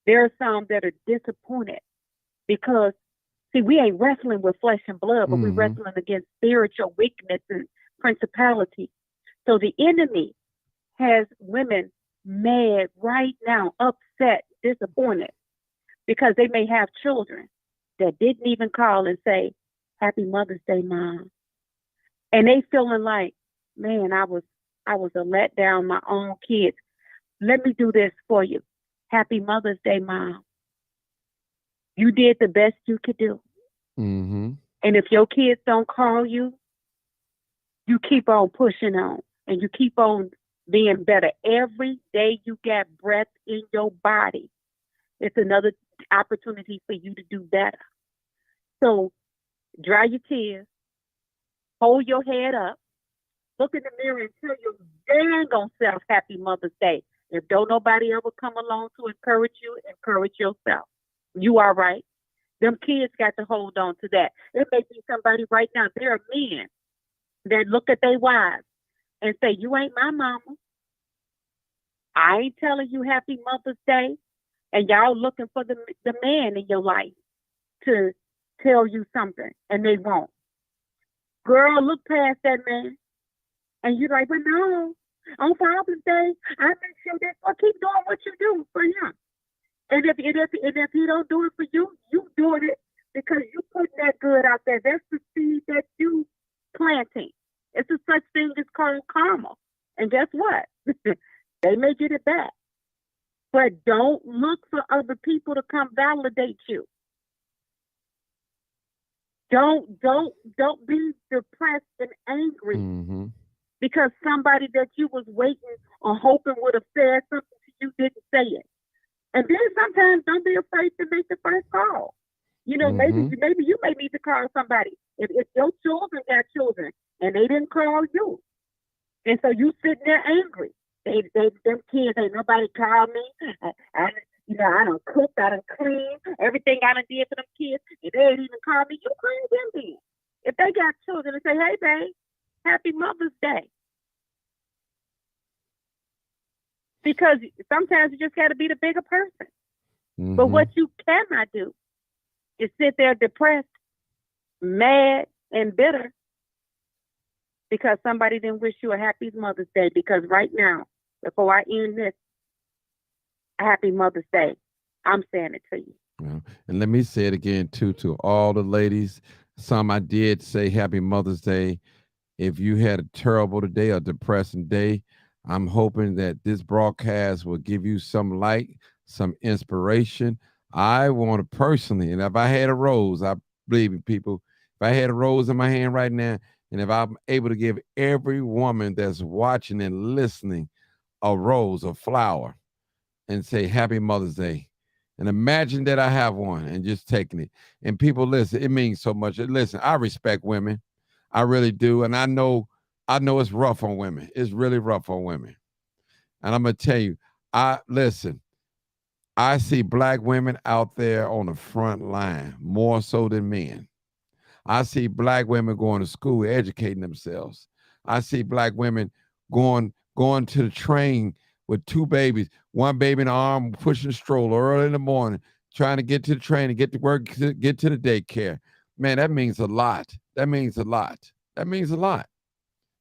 there are some that are disappointed because, see, we ain't wrestling with flesh and blood, but we're wrestling against spiritual weakness and principality. So the enemy has women mad right now, upset, disappointed, because they may have children that didn't even call and say, Happy Mother's Day, Mom. And they feeling like, man, I was a letdown, my own kids. Let me do this for you. Happy Mother's Day, Mom. You did the best you could do. Mm-hmm. And if your kids don't call you, you keep on pushing on and you keep on being better. Every day you got breath in your body, it's another opportunity for you to do better. So dry your tears, hold your head up, look in the mirror and tell your dang on self Happy Mother's Day. If don't nobody ever come along to encourage you, encourage yourself. You are right. Them kids got to hold on to that. It may be somebody right now. There are men that look at their wives and say, you ain't my mama. I ain't telling you Happy Mother's Day. And y'all looking for the man in your life to tell you something, and they won't. Girl, look past that man. And you're like, but no, on Father's Day, I make sure that I keep doing what you do for him. And if he don't do it for you, you doing it because you putting that good out there. That's the seed that you planting. It's a such thing as called karma. And guess what? They may get it back. But don't look for other people to come validate you. Don't be depressed and angry because somebody that you was waiting or hoping would have said something to you didn't say it. And then sometimes don't be afraid to make the first call. Maybe you may need to call somebody. If your children got children and they didn't call you, and so you sitting there angry. Them kids ain't nobody called me. I done cooked, I done cleaned, everything I done did for them kids. If they ain't even called me, you call them then. If they got children and say, hey, babe, Happy Mother's Day. Because sometimes you just got to be the bigger person. But what you cannot do You sit there depressed, mad, and bitter because somebody didn't wish you a happy Mother's Day. Because right now, before I end this, happy Mother's Day. I'm saying it to you. Well, and let me say it again too to all the ladies. Some I did say happy Mother's Day. If you had a terrible day, a depressing day, I'm hoping that this broadcast will give you some light, some inspiration. I want to personally, and if I had a rose, I believe in people. If I had a rose in my hand right now, and if I'm able to give every woman that's watching and listening a rose, a flower, and say happy Mother's Day. And imagine that I have one and just taking it. And people listen, it means so much. Listen, I respect women. I really do. And I know it's rough on women. It's really rough on women. And I'm gonna tell you, I see black women out there on the front line more so than men. I see black women going to school, educating themselves. I see black women going to the train with two babies, one baby in the arm, pushing a stroller early in the morning, trying to get to the train and get to work, get to the daycare. Man, that means a lot. That means a lot. That means a lot.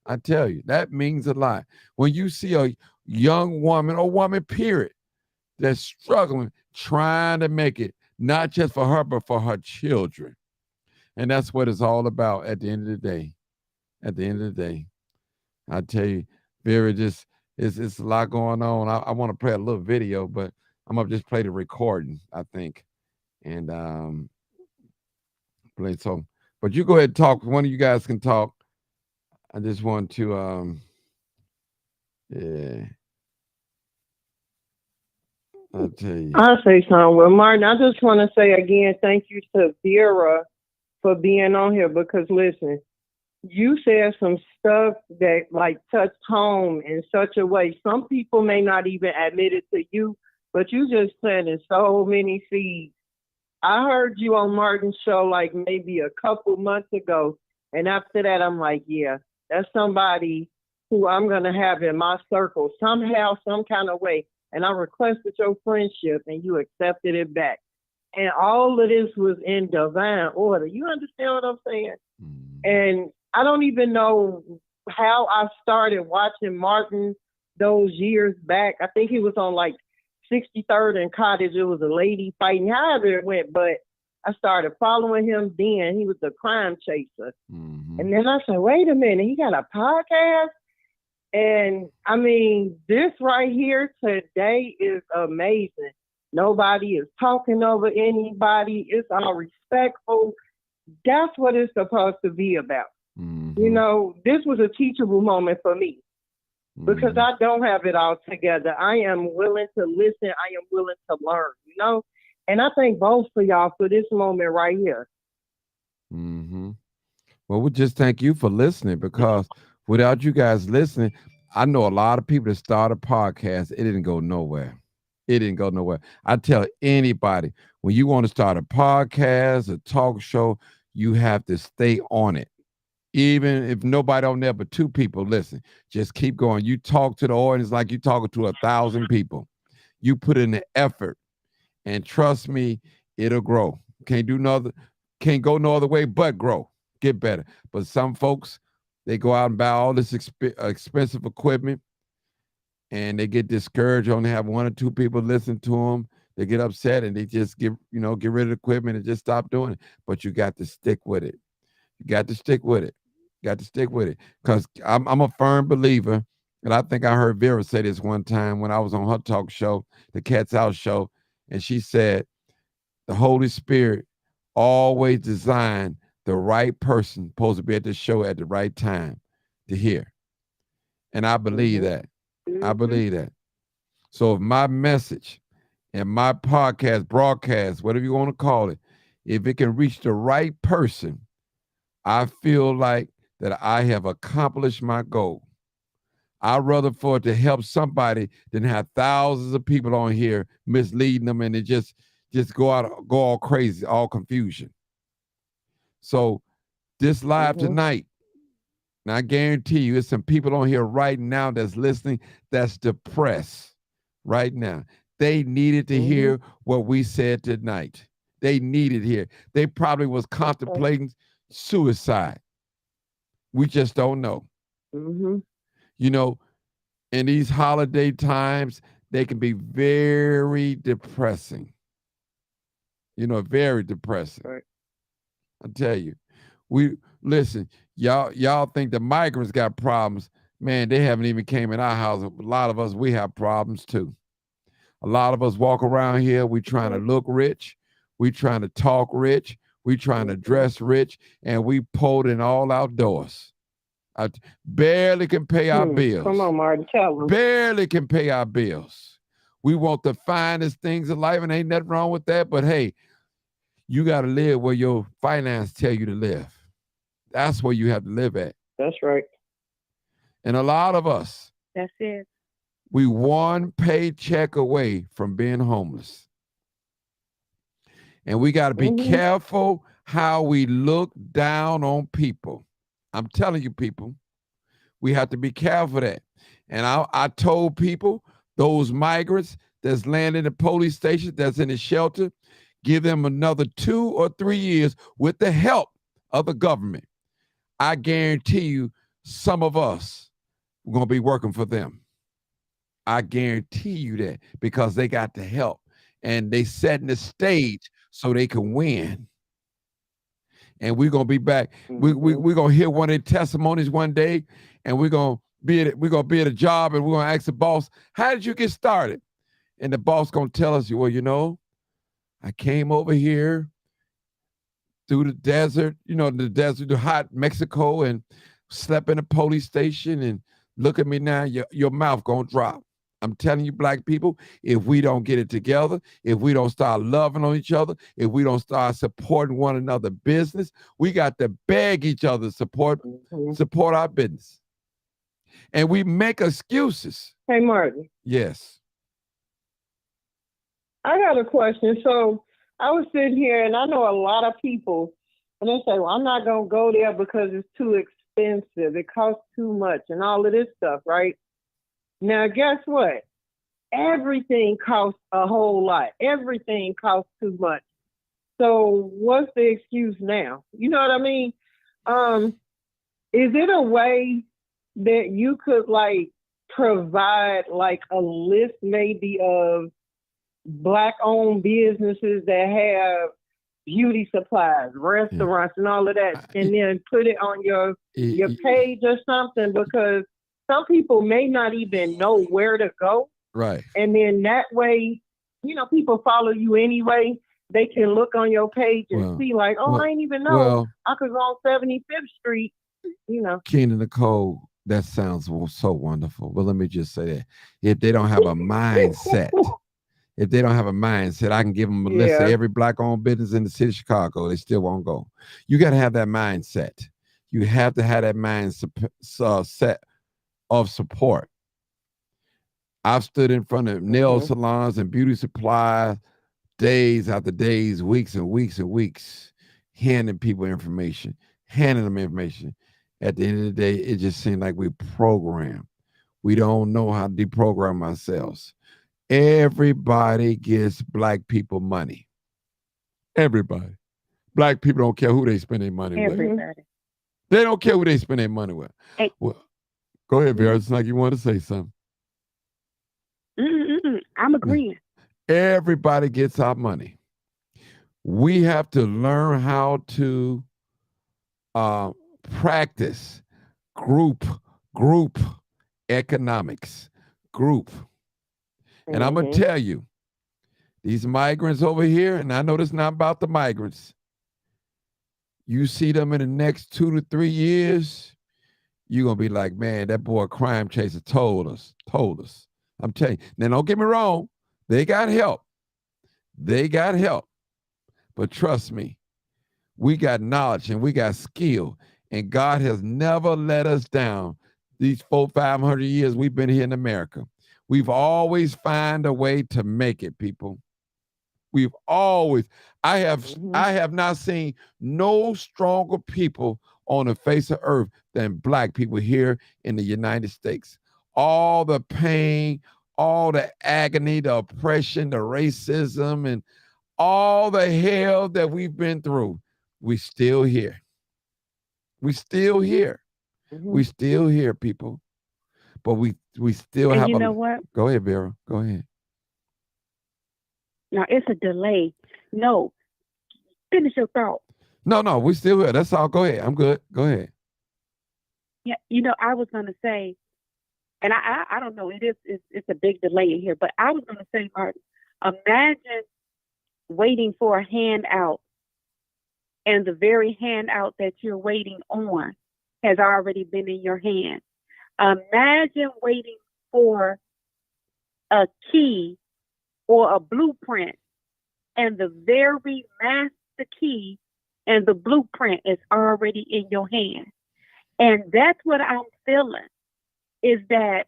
I tell you, that means a lot. When you see a young woman or woman, period, that's struggling, trying to make it, not just for her, but for her children. And that's what it's all about at the end of the day. At the end of the day, I tell you, Vera, just it's a lot going on. I want to play a little video, but I'm gonna just play the recording, I think, and play so. But you go ahead and talk. One of you guys can talk. I just want to yeah. I'll tell you. I'll say something. Well, Martin, I just want to say again, thank you to Vera for being on here because listen, you said some stuff that like touched home in such a way. Some people may not even admit it to you, but you just planted so many seeds. I heard you on Martin's show like maybe a couple months ago. And after that, I'm like, yeah, that's somebody who I'm going to have in my circle somehow, some kind of way. And I requested your friendship and you accepted it back. And all of this was in divine order. You understand what I'm saying? And I don't even know how I started watching Martin those years back. I think he was on like 63rd and Cottage. It was a lady fighting, however it went. But I started following him then. He was a crime chaser. Mhm. And then I said, wait a minute, he got a podcast? And I mean, this right here today is amazing. Nobody is talking over anybody. It's all respectful. That's what it's supposed to be about. Mhm. You know, this was a teachable moment for me because Mhm. I don't have it all together. I am willing to listen. I am willing to learn, you know? And I thank both of y'all for this moment right here. Mm-hmm. Well, we just thank you for listening because without you guys listening, I know a lot of people that started podcasts. It didn't go nowhere. It didn't go nowhere. I tell anybody, when you want to start a podcast, a talk show, you have to stay on it. Even if nobody on there but two people listen, just keep going. You talk to the audience like you talking to 1,000 people. You put in the effort, and trust me, it'll grow. Can't go no other way but grow, get better. But some folks, they go out and buy all this expensive equipment, and they get discouraged. Only have one or two people listen to them. They get upset, and they just get rid of the equipment and just stop doing it. But you got to stick with it. You got to stick with it. Got to stick with it. Because I'm a firm believer, and I think I heard Vera say this one time when I was on her talk show, the Cat's House show, and she said, the Holy Spirit always designed the right person supposed to be at the show at the right time to hear. And I believe that. I believe that. So if my message and my podcast, broadcast, whatever you want to call it, if it can reach the right person, I feel like that I have accomplished my goal. I'd rather for it to help somebody than have thousands of people on here misleading them and they just go all crazy, all confusion. So this live tonight, and I guarantee you, there's some people on here right now that's listening that's depressed right now. They needed to hear what we said tonight. they needed here. They probably was contemplating suicide. We just don't know. Mm-hmm. You know, in these holiday times, they can be very depressing. You know, very depressing. Right. I tell you, we listen, y'all think the migrants got problems. Man, they haven't even came in our house. A lot of us, we have problems too. A lot of us walk around here, we trying to look rich, we trying to talk rich, we trying to dress rich, and we pulled in all outdoors. I barely can pay our bills. Come on, Martin, tell them. Barely can pay our bills. We want the finest things in life, and ain't nothing wrong with that. But hey, you got to live where your finance tell you to live. That's where you have to live at. That's right. And a lot of us, That's it. we one paycheck away from being homeless. And we got to be careful how we look down on people. I'm telling you, people, we have to be careful of that. And I told people, those migrants that's landing in the police station, that's in the shelter, give them another 2 or 3 years with the help of the government. I guarantee you, some of us are going to be working for them. I guarantee you that, because they got the help and they setting the stage so they can win. And we're gonna be back. We're gonna hear one of their testimonies one day, and we're gonna be at a job, and we're gonna ask the boss, "How did you get started?" And the boss gonna tell us, "Well, you know, I came over here through the desert, the hot Mexico, and slept in a police station. And look at me now, your mouth gonna drop." I'm telling you, black people, if we don't get it together, if we don't start loving on each other, if we don't start supporting one another business, we got to beg each other to support our business. And we make excuses. Hey, Martin. Yes. I got a question. So I was sitting here, and I know a lot of people, and they say, "Well, I'm not going to go there because it's too expensive. It costs too much," and all of this stuff, right? Now, guess what? Everything costs a whole lot. Everything costs too much. So what's the excuse now? You know what I mean? Is it a way that you could provide a list maybe of Black-owned businesses that have beauty supplies, restaurants, and all of that, and then put it on your page or something? Because some people may not even know where to go. Right. And then that way, people follow you anyway. They can look on your page and see I didn't even know I could go on 75th Street, Keena Nicole, that sounds so wonderful. But let me just say that if they don't have a mindset, I can give them a list of every Black-owned business in the city of Chicago. They still won't go. You got to have that mindset. You have to have that mindset of support. I've stood in front of nail salons and beauty supplies days after days, weeks and weeks and weeks, handing them information. At the end of the day, it just seemed like we program. We don't know how to deprogram ourselves. Everybody gets Black people money. Everybody. Black people don't care who they spend their money with. They don't care who they spend their money with. Hey. Well, go ahead, Vera. It's like you want to say something. I'm agreeing. Everybody gets our money. We have to learn how to practice group economics. And I'm going to tell you, these migrants over here, and I know this not about the migrants, you see them in the next 2 to 3 years, you're going to be like, man, that boy Crime Chaser told us. I'm telling you. Now, don't get me wrong. They got help. But trust me, we got knowledge and we got skill. And God has never let us down. These 400-500 years we've been here in America, we've always found a way to make it, people. I have not seen no stronger people on the face of earth than Black people here in the United States. All the pain, all the agony, the oppression, the racism, and all the hell that we've been through, we still here. We still here. We still here, people. But we still And have you know what? Go ahead, Vera. Go ahead. Now it's a delay. No, finish your thought. No, we still here. That's all. Go ahead. I'm good. Go ahead. Yeah, you know, I was gonna say, and I don't know, it's a big delay in here, but I was gonna say, Martin, imagine waiting for a handout, and the very handout that you're waiting on has already been in your hand. Imagine waiting for a key or a blueprint, and the very master key and the blueprint is already in your hand. And that's what I'm feeling, is that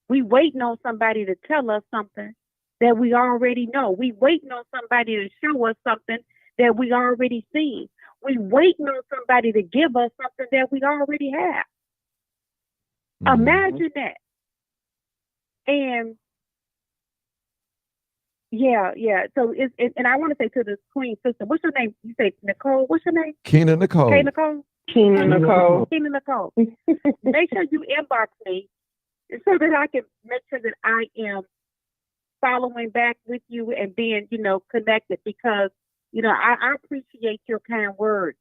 we waiting on somebody to tell us something that we already know. We waiting on somebody to show us something that we already seen. We waiting on somebody to give us something that we already have. Imagine that. And yeah. So and I want to say to the queen sister, what's your name? You say Nicole. What's your name? Keena Nicole. Hey, Nicole. Keena Nicole. Keena Nicole. Make sure you inbox me so that I can make sure that I am following back with you and being, connected, because, I appreciate your kind words.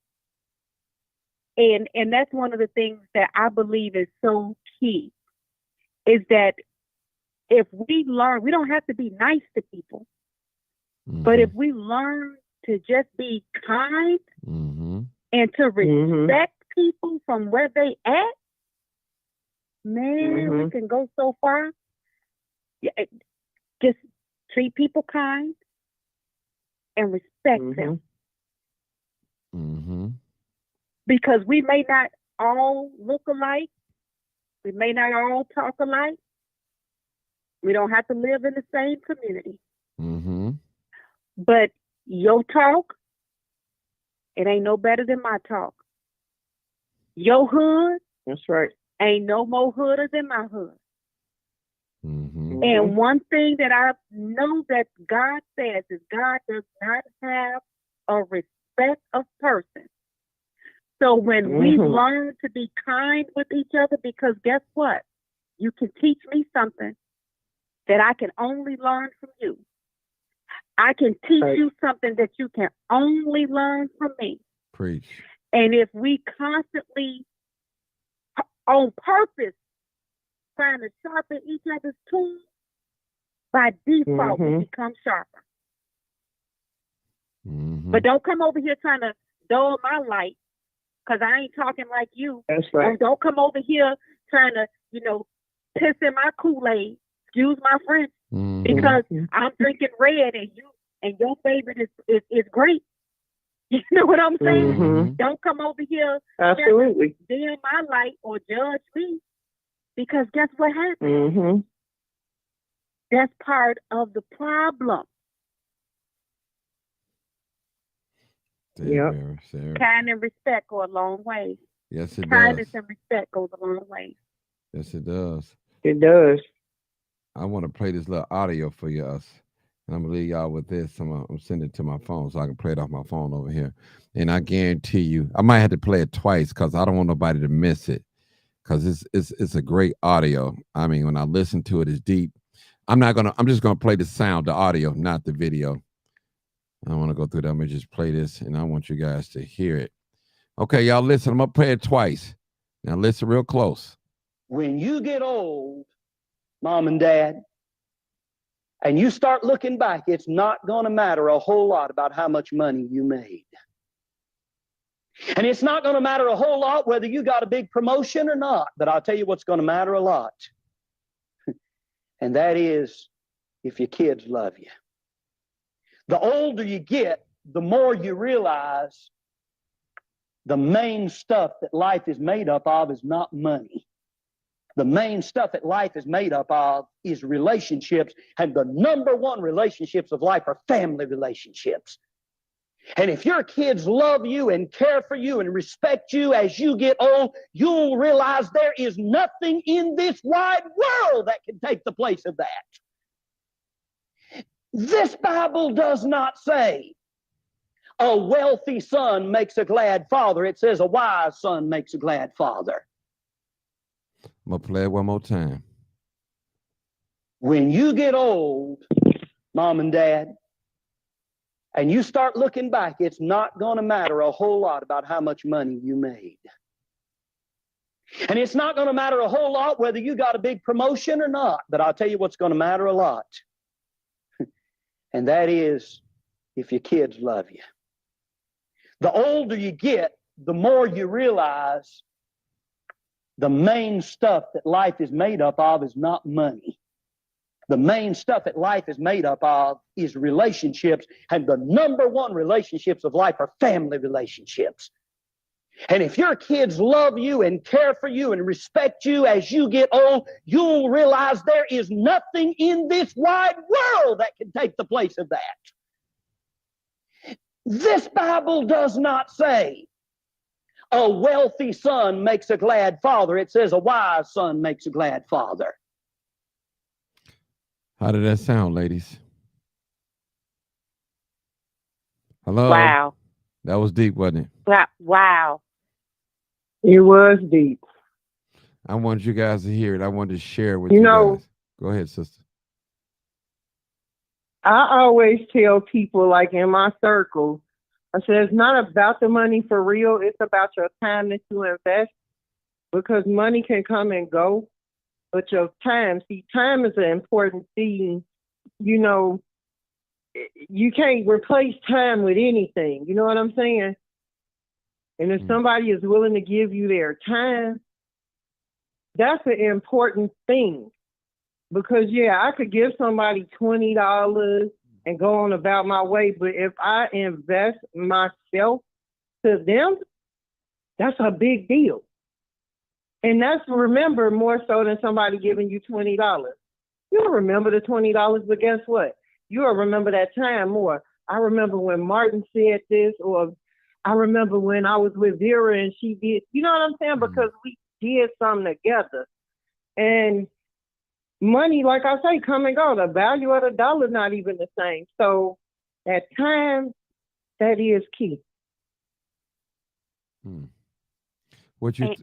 And that's one of the things that I believe is so key, is that if we learn, we don't have to be nice to people, but if we learn to just be kind and to respect people from where they at, man, we can go so far. Yeah, just treat people kind and respect them. Because we may not all look alike. We may not all talk alike. We don't have to live in the same community. But your talk, it ain't no better than my talk. Your hood, that's right, ain't no more hooder than my hood. And one thing that I know that God says is God does not have a respect of person. So when we learn to be kind with each other, because guess what? You can teach me something that I can only learn from you. I can teach you something that you can only learn from me. Preach. And if we constantly, on purpose, trying to sharpen each other's tools, by default, we become sharper. But don't come over here trying to dull my light, because I ain't talking like you. That's right. And don't come over here trying to, piss in my Kool-Aid, excuse my French, because I'm drinking red and your favorite is grape. You know what I'm saying? Don't come over here absolutely dim my light or judge me, because guess what happens? That's part of the problem. Yep. Kindness and respect go a long way. Yes, it Kindness does. and respect goes a long way. Yes, it does. It does. I want to play this little audio for you, and I'm gonna leave y'all with this. I'm sending it to my phone so I can play it off my phone over here. And I guarantee you, I might have to play it twice because I don't want nobody to miss it. Because it's a great audio. I mean, when I listen to it, it's deep. I'm just gonna play the sound, the audio, not the video. I don't want to go through that. Let me just play this, and I want you guys to hear it. Okay, y'all listen. I'm gonna play it twice. Now listen real close. When you get old, Mom and Dad, and you start looking back, it's not going to matter a whole lot about how much money you made. And it's not going to matter a whole lot whether you got a big promotion or not, but I'll tell you what's going to matter a lot. And that is if your kids love you. The older you get, the more you realize the main stuff that life is made up of is not money. The main stuff that life is made up of is relationships, and the number one relationships of life are family relationships. And if your kids love you and care for you and respect you as you get old, you'll realize there is nothing in this wide world that can take the place of that. This Bible does not say a wealthy son makes a glad father. It says a wise son makes a glad father. I'm going to play it one more time. When you get old, mom and dad, and you start looking back, it's not going to matter a whole lot about how much money you made. And it's not going to matter a whole lot whether you got a big promotion or not, but I'll tell you what's going to matter a lot. And that is if your kids love you. The older you get, the more you realize the main stuff that life is made up of is not money. The main stuff that life is made up of is relationships, and the number one relationships of life are family relationships. And if your kids love you and care for you and respect you as you get old, you'll realize there is nothing in this wide world that can take the place of that. This Bible does not say a wealthy son makes a glad father. It says a wise son makes a glad father. How did that sound, ladies? Hello? Wow. That was deep, wasn't it? Wow. It was deep. I wanted you guys to hear it. I wanted to share it with You you know, guys. Go ahead, sister. I always tell people, like in my circle, I said, it's not about the money for real. It's about your time that you invest, because money can come and go, but your time, see, time is an important thing. You know, you can't replace time with anything. You know what I'm saying? And if somebody is willing to give you their time, that's an important thing. Because, yeah, I could give somebody $20 and go on about my way, but if I invest myself to them, that's a big deal. And that's, remember, more so than somebody giving you $20. You'll remember the $20, but guess what? You'll remember that time more. I remember when Martin said this, or I remember when I was with Vera and she did, you know what I'm saying? Because we did something together. And money, like I say, come and go. The value of the dollar is not even the same. So at time, that is key. What's your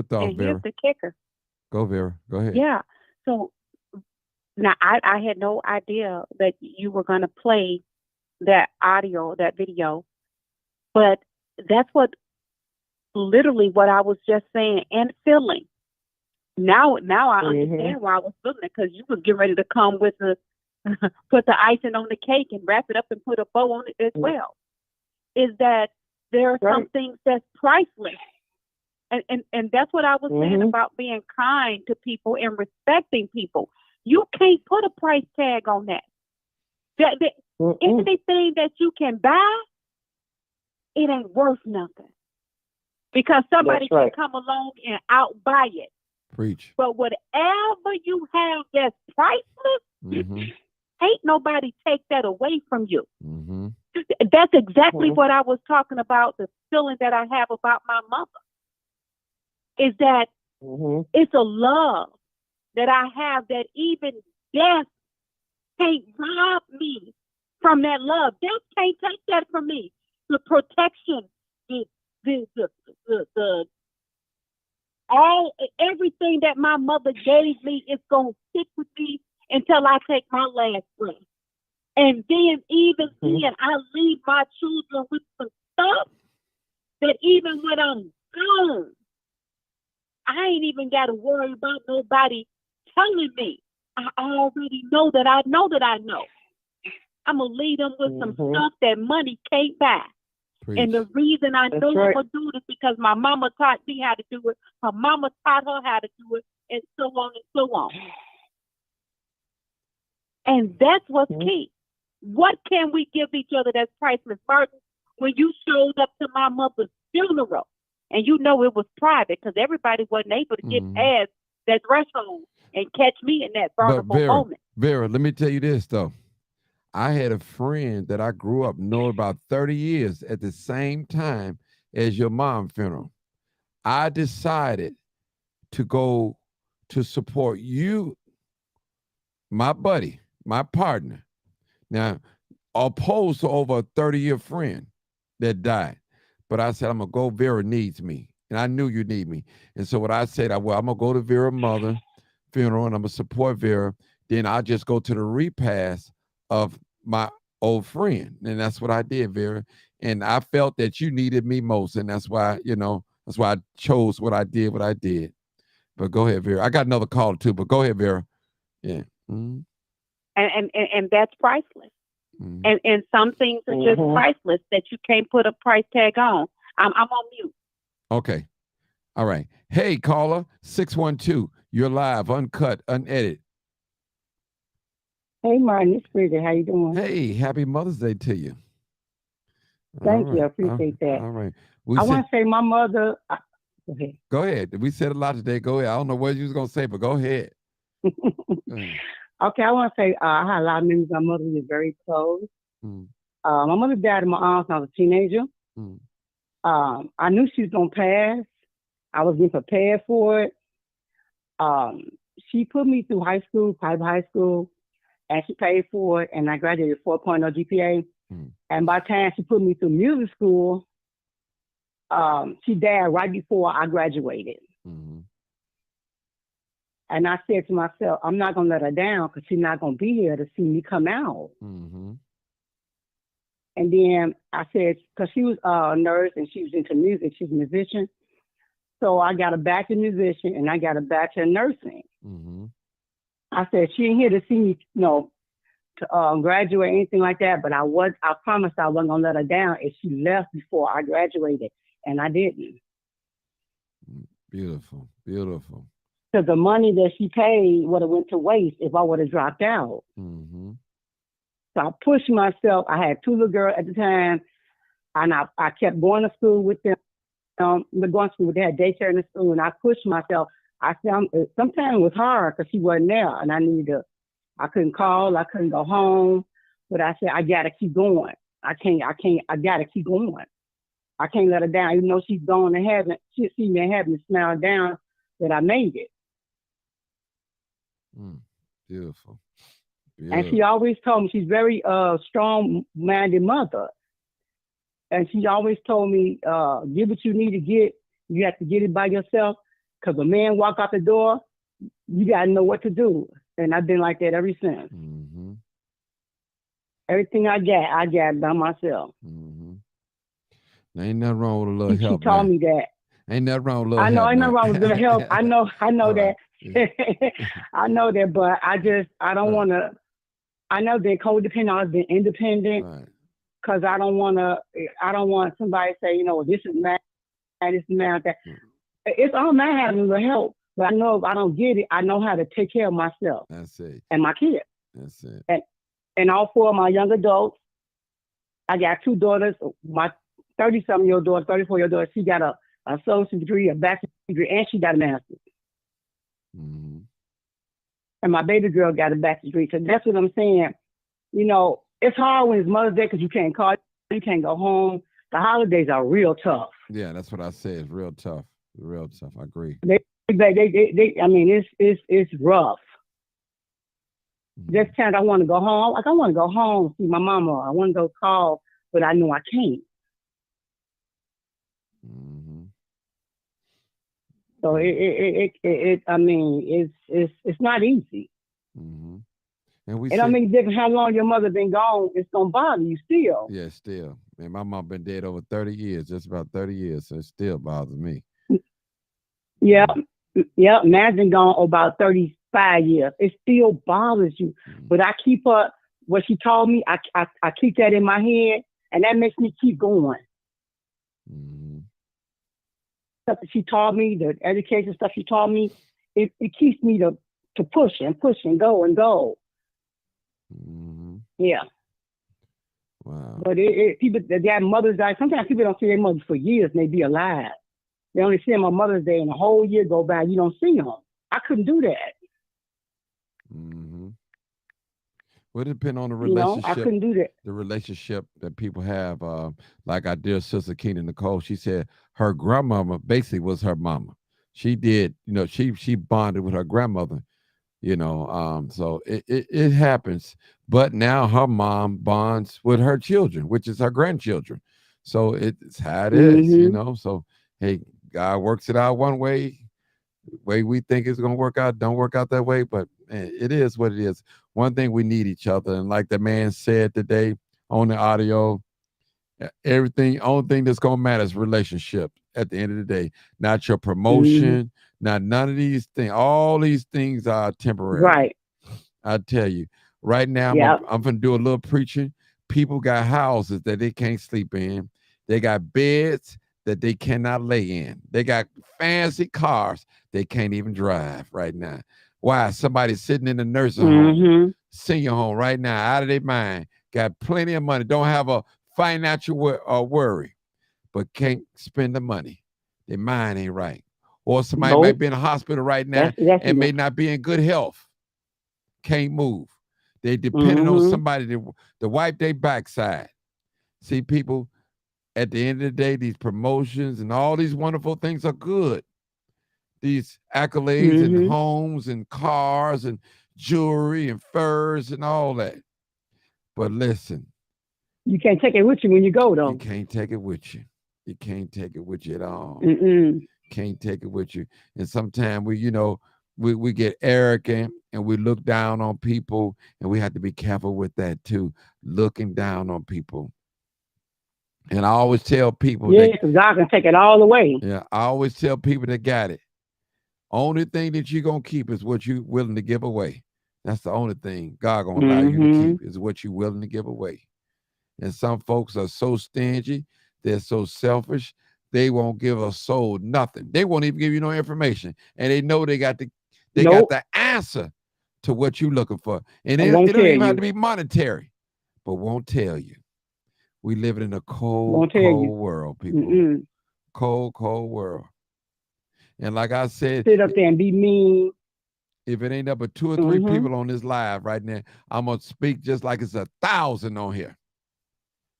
thought, And Vera? here's the kicker. Go, Vera. Go ahead. Yeah. So now I had no idea that you were going to play that audio, that video, but that's literally what I was just saying and feeling. Now I understand why I was feeling it, because you was getting ready to come with put the icing on the cake and wrap it up and put a bow on it as well. Is that there are some things that's priceless. And that's what I was saying about being kind to people and respecting people. You can't put a price tag on that. Anything that you can buy, it ain't worth nothing. Because somebody can come along and outbuy it. Preach. But whatever you have that's priceless, ain't nobody take that away from you. That's exactly what I was talking about, the feeling that I have about my mother. Is that it's a love that I have that even death can't rob me from that love. Death can't take that from me. The protection, everything that my mother gave me is going to stick with me until I take my last breath. And then even then, I leave my children with some stuff that even when I'm gone, I ain't even got to worry about nobody telling me. I already know that I know that I know. I'm going to leave them with some stuff that money can't buy. Preach. And the reason I know I'm going to do it is because my mama taught me how to do it. Her mama taught her how to do it, and so on and so on. And that's what's key. What can we give each other that's priceless? Martin, when you showed up to my mother's funeral, and you know it was private because everybody wasn't able to get past that threshold and catch me in that vulnerable moment. Vera, let me tell you this, though. I had a friend that I grew up knowing about 30 years at the same time as your mom's funeral. I decided to go to support you, my buddy, my partner, Now, opposed to over a 30-year friend that died. But I said, I'm going to go. Vera needs me. And I knew you need me. And so what I said, I'm going to go to Vera's mother funeral and I'm going to support Vera. Then I'll just go to the repast of my old friend. And that's what I did, Vera. And I felt that you needed me most. And that's why, that's why I chose what I did. But go ahead, Vera. I got another call too, but go ahead, Vera. Yeah. Mm-hmm. And that's priceless. Mm-hmm. And some things are just priceless that you can't put a price tag on. I'm on mute. Okay. All right. Hey, caller, 612. You're live, uncut, unedited. Hey, Martin, it's Bridget. How you doing? Hey, happy Mother's Day to you. Thank you. I appreciate that. All right. I want to say my mother. Go ahead. Go ahead. We said a lot today. Go ahead. I don't know what you was going to say, but go ahead. Okay, I want to say I had a lot of memories. My mother was very close. My mother died in my arms when I was a teenager. I knew she was going to pass. I was getting prepared for it. She put me through high school, private high school, and she paid for it, and I graduated 4.0 GPA. And by the time she put me through music school, she died right before I graduated. And I said to myself, I'm not going to let her down because she's not going to be here to see me come out. And then I said, because she was a nurse and she was into music, she's a musician. So I got a bachelor in musician and I got a bachelor in nursing. I said, she ain't here to see me, to graduate, anything like that. But I promised I wasn't going to let her down if she left before I graduated. And I didn't. Beautiful, beautiful. Because the money that she paid would have went to waste if I would have dropped out. So I pushed myself. I had 2 little girls at the time, and I kept going to school with them. Going to school, they had daycare in the school, and I pushed myself. I found sometimes it was hard because she wasn't there, and I couldn't call, I couldn't go home, but I said I gotta keep going. I gotta keep going. I can't let her down, even though she's gone to heaven. She'll see me in heaven and smile down that I made it. Beautiful. And she always told me, she's very strong-minded mother. And she always told me, get what you need to get. You have to get it by yourself. Because a man walk out the door, you got to know what to do. And I've been like that ever since. Everything I got by myself. There ain't nothing wrong with a little help. She taught me that. Ain't nothing wrong with a little help. I know, ain't nothing wrong with a little help. I know that. I know that, but I don't want to. I know they're codependent. I've been independent because I don't want somebody to say, this is mad, this is mad, that. It's all mad having a little help, but I know if I don't get it, I know how to take care of myself. That's it. And my kids. That's it. And all 4 of my young adults. I got 2 daughters. My 30-something-year-old daughter, 34-year-old daughter, she got a associate degree, a bachelor's degree, and she got a master's. And my baby girl got a bachelor's degree. So that's what I'm saying. It's hard when it's Mother's Day because you can't call, you can't go home. The holidays are real tough. Yeah, that's what I said. It's real tough. Real tough. I agree. I mean, it's rough. Just times I want to go home. Like I want to go home, see my mama. I want to go call, but I know I can't. So I mean, it's not easy. It don't make a difference how long your mother been gone. It's gonna bother you still. Yeah, still. Man, my mom been dead over 30 years, just about 30 years, so it still bothers me. Yeah. Man's been gone about 35 years. It still bothers you, but I keep up what she told me. I keep that in my head, and that makes me keep going. Stuff that she taught me, the education stuff she taught me, it keeps me to push and go. Yeah. Wow. But people that have mothers die. Sometimes people don't see their mothers for years and they be alive. They only see them on Mother's Day and a whole year go by. You don't see them. I couldn't do that. Well, it depends on the relationship. I couldn't do that. The relationship that people have. Like our dear sister Keena Nicole, she said her grandmama basically was her mama. She did, she bonded with her grandmother, So it happens. But now her mom bonds with her children, which is her grandchildren. So it's how it is, So hey, God works it out one way we think it's going to work out, don't work out that way, but man, it is what it is. One thing, we need each other, and like the man said today on the audio, everything, only thing that's going to matter is relationship at the end of the day, not your promotion, not none of these things. All these things are temporary. Right. I tell you right now, I'm going to do a little preaching. People got houses that they can't sleep in. They got beds that they cannot lay in. They got fancy cars they can't even drive right now. Why? Somebody's sitting in a nursing home, senior home right now, out of their mind, got plenty of money, don't have a financial worry, but can't spend the money. Their mind ain't right. Or somebody might be in a hospital right now and may not be in good health, can't move. They depending on somebody to wipe their backside. See, people, at the end of the day, these promotions and all these wonderful things are good. These accolades and homes and cars and jewelry and furs and all that. But listen. You can't take it with you when you go, though. You can't take it with you. You can't take it with you at all. Can't take it with you. And sometimes we get arrogant and we look down on people, and we have to be careful with that too, looking down on people. And I always tell people, because God can take it all away. Yeah, I always tell people that got it. Only thing that you're gonna keep is what you're willing to give away. That's the only thing God gonna allow you to keep is what you're willing to give away. And some folks are so stingy, they're so selfish, they won't give a soul nothing. They won't even give you no information, and they know they got the answer to what you're looking for, and it don't even have to be monetary, but won't tell you. We live in a cold world, people. Cold world. And like I said, sit up there and be mean. If it ain't up but 2 or 3 people on this live right now, I'm gonna speak just like it's 1,000 on here.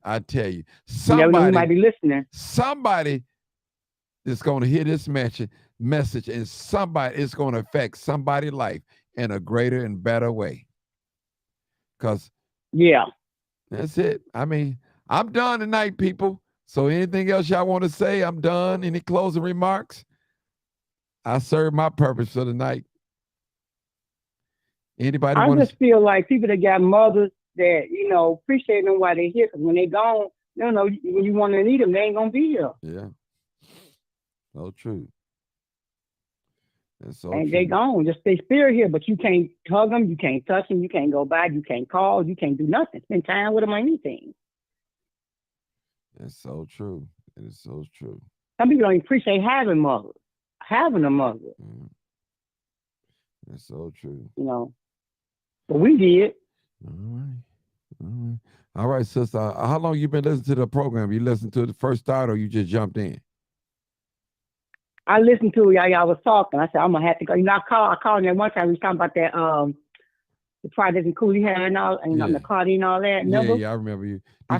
I tell you, somebody might be listening. Somebody that's gonna hear this message, and it's gonna affect somebody's life in a greater and better way. Because that's it. I mean, I'm done tonight, people. So anything else y'all want to say? I'm done. Any closing remarks? I served my purpose for the night. Anybody I just feel like people that got mothers that, appreciate them while they're here, because when they're gone, when you want to need them, they ain't going to be here. Yeah. So true. That's so and true. They gone. Just they still here, but you can't hug them, you can't touch them, you can't go by, you can't call, you can't do nothing. Spend time with them or anything. That's so true. It is so true. Some people don't appreciate having a mother. That's so true. But we did. All right, sister. How long you been listening to the program? You listened to the first start, or you just jumped in? I listened to y'all was talking. I said, I'm gonna have to go. I called that one time. We was talking about that the project and Cooley had and all, and the Cardi and all that. Remember? Yeah, I remember you. I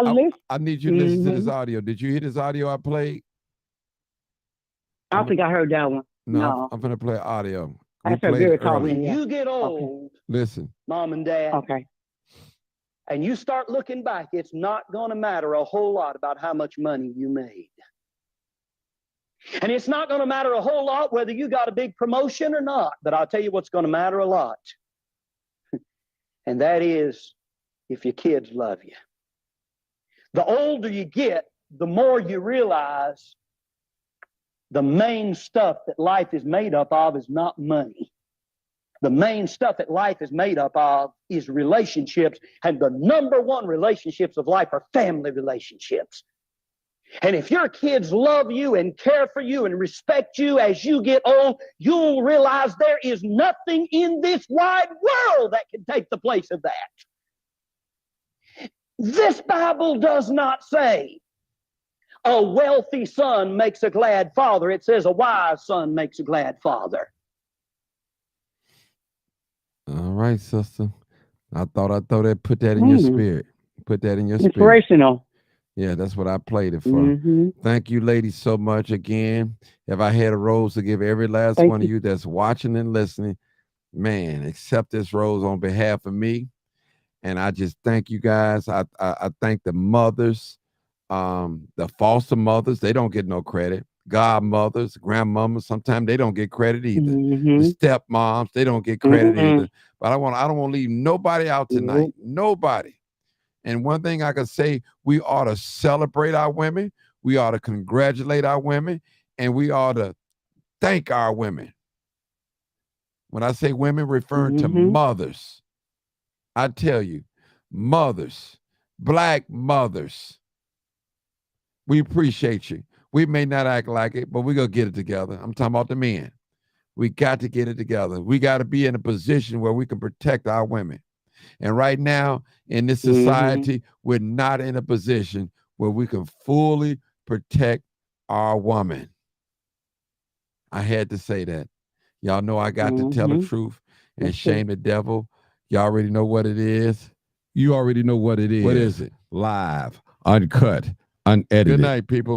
listened. I need you to listen to this audio. Did you hear this audio I played? I don't think I heard that one. No. I'm gonna play audio. I heard Barry talking. You get old. Listen, Mom and Dad. Okay. And you start looking back, it's not going to matter a whole lot about how much money you made. And it's not going to matter a whole lot whether you got a big promotion or not, but I'll tell you what's going to matter a lot. And that is if your kids love you. The older you get, the more you realize the main stuff that life is made up of is not money. The main stuff that life is made up of is relationships, and the number one relationships of life are family relationships. And if your kids love you and care for you and respect you as you get old, you'll realize there is nothing in this wide world that can take the place of that. This Bible does not say a wealthy son makes a glad father. It says a wise son makes a glad father. All right, sister. I thought I'd put that in your spirit. Put that in your spirit. Inspirational. Yeah, that's what I played it for. Thank you, ladies, so much again. If I had a rose to give every last one of you that's watching and listening, man, accept this rose on behalf of me. And I just thank you guys. I thank the mothers, the foster mothers. They don't get no credit. Godmothers, grandmamas, sometimes they don't get credit either. Mhm. The stepmoms, they don't get credit Mhm. either. But I don't want to leave nobody out tonight. Nobody. And one thing I can say, we ought to celebrate our women. We ought to congratulate our women. And we ought to thank our women. When I say women, referring to Mhm. mothers. I tell you, mothers, Black mothers, we appreciate you. We may not act like it, but we're going to get it together. I'm talking about the men. We got to get it together. We got to be in a position where we can protect our women. And right now, in this society, we're not in a position where we can fully protect our woman. I had to say that. Y'all know I got to tell the truth and shame the devil. Y'all already know what it is. You already know what it is. What is it? Live, uncut, unedited. Good night, people.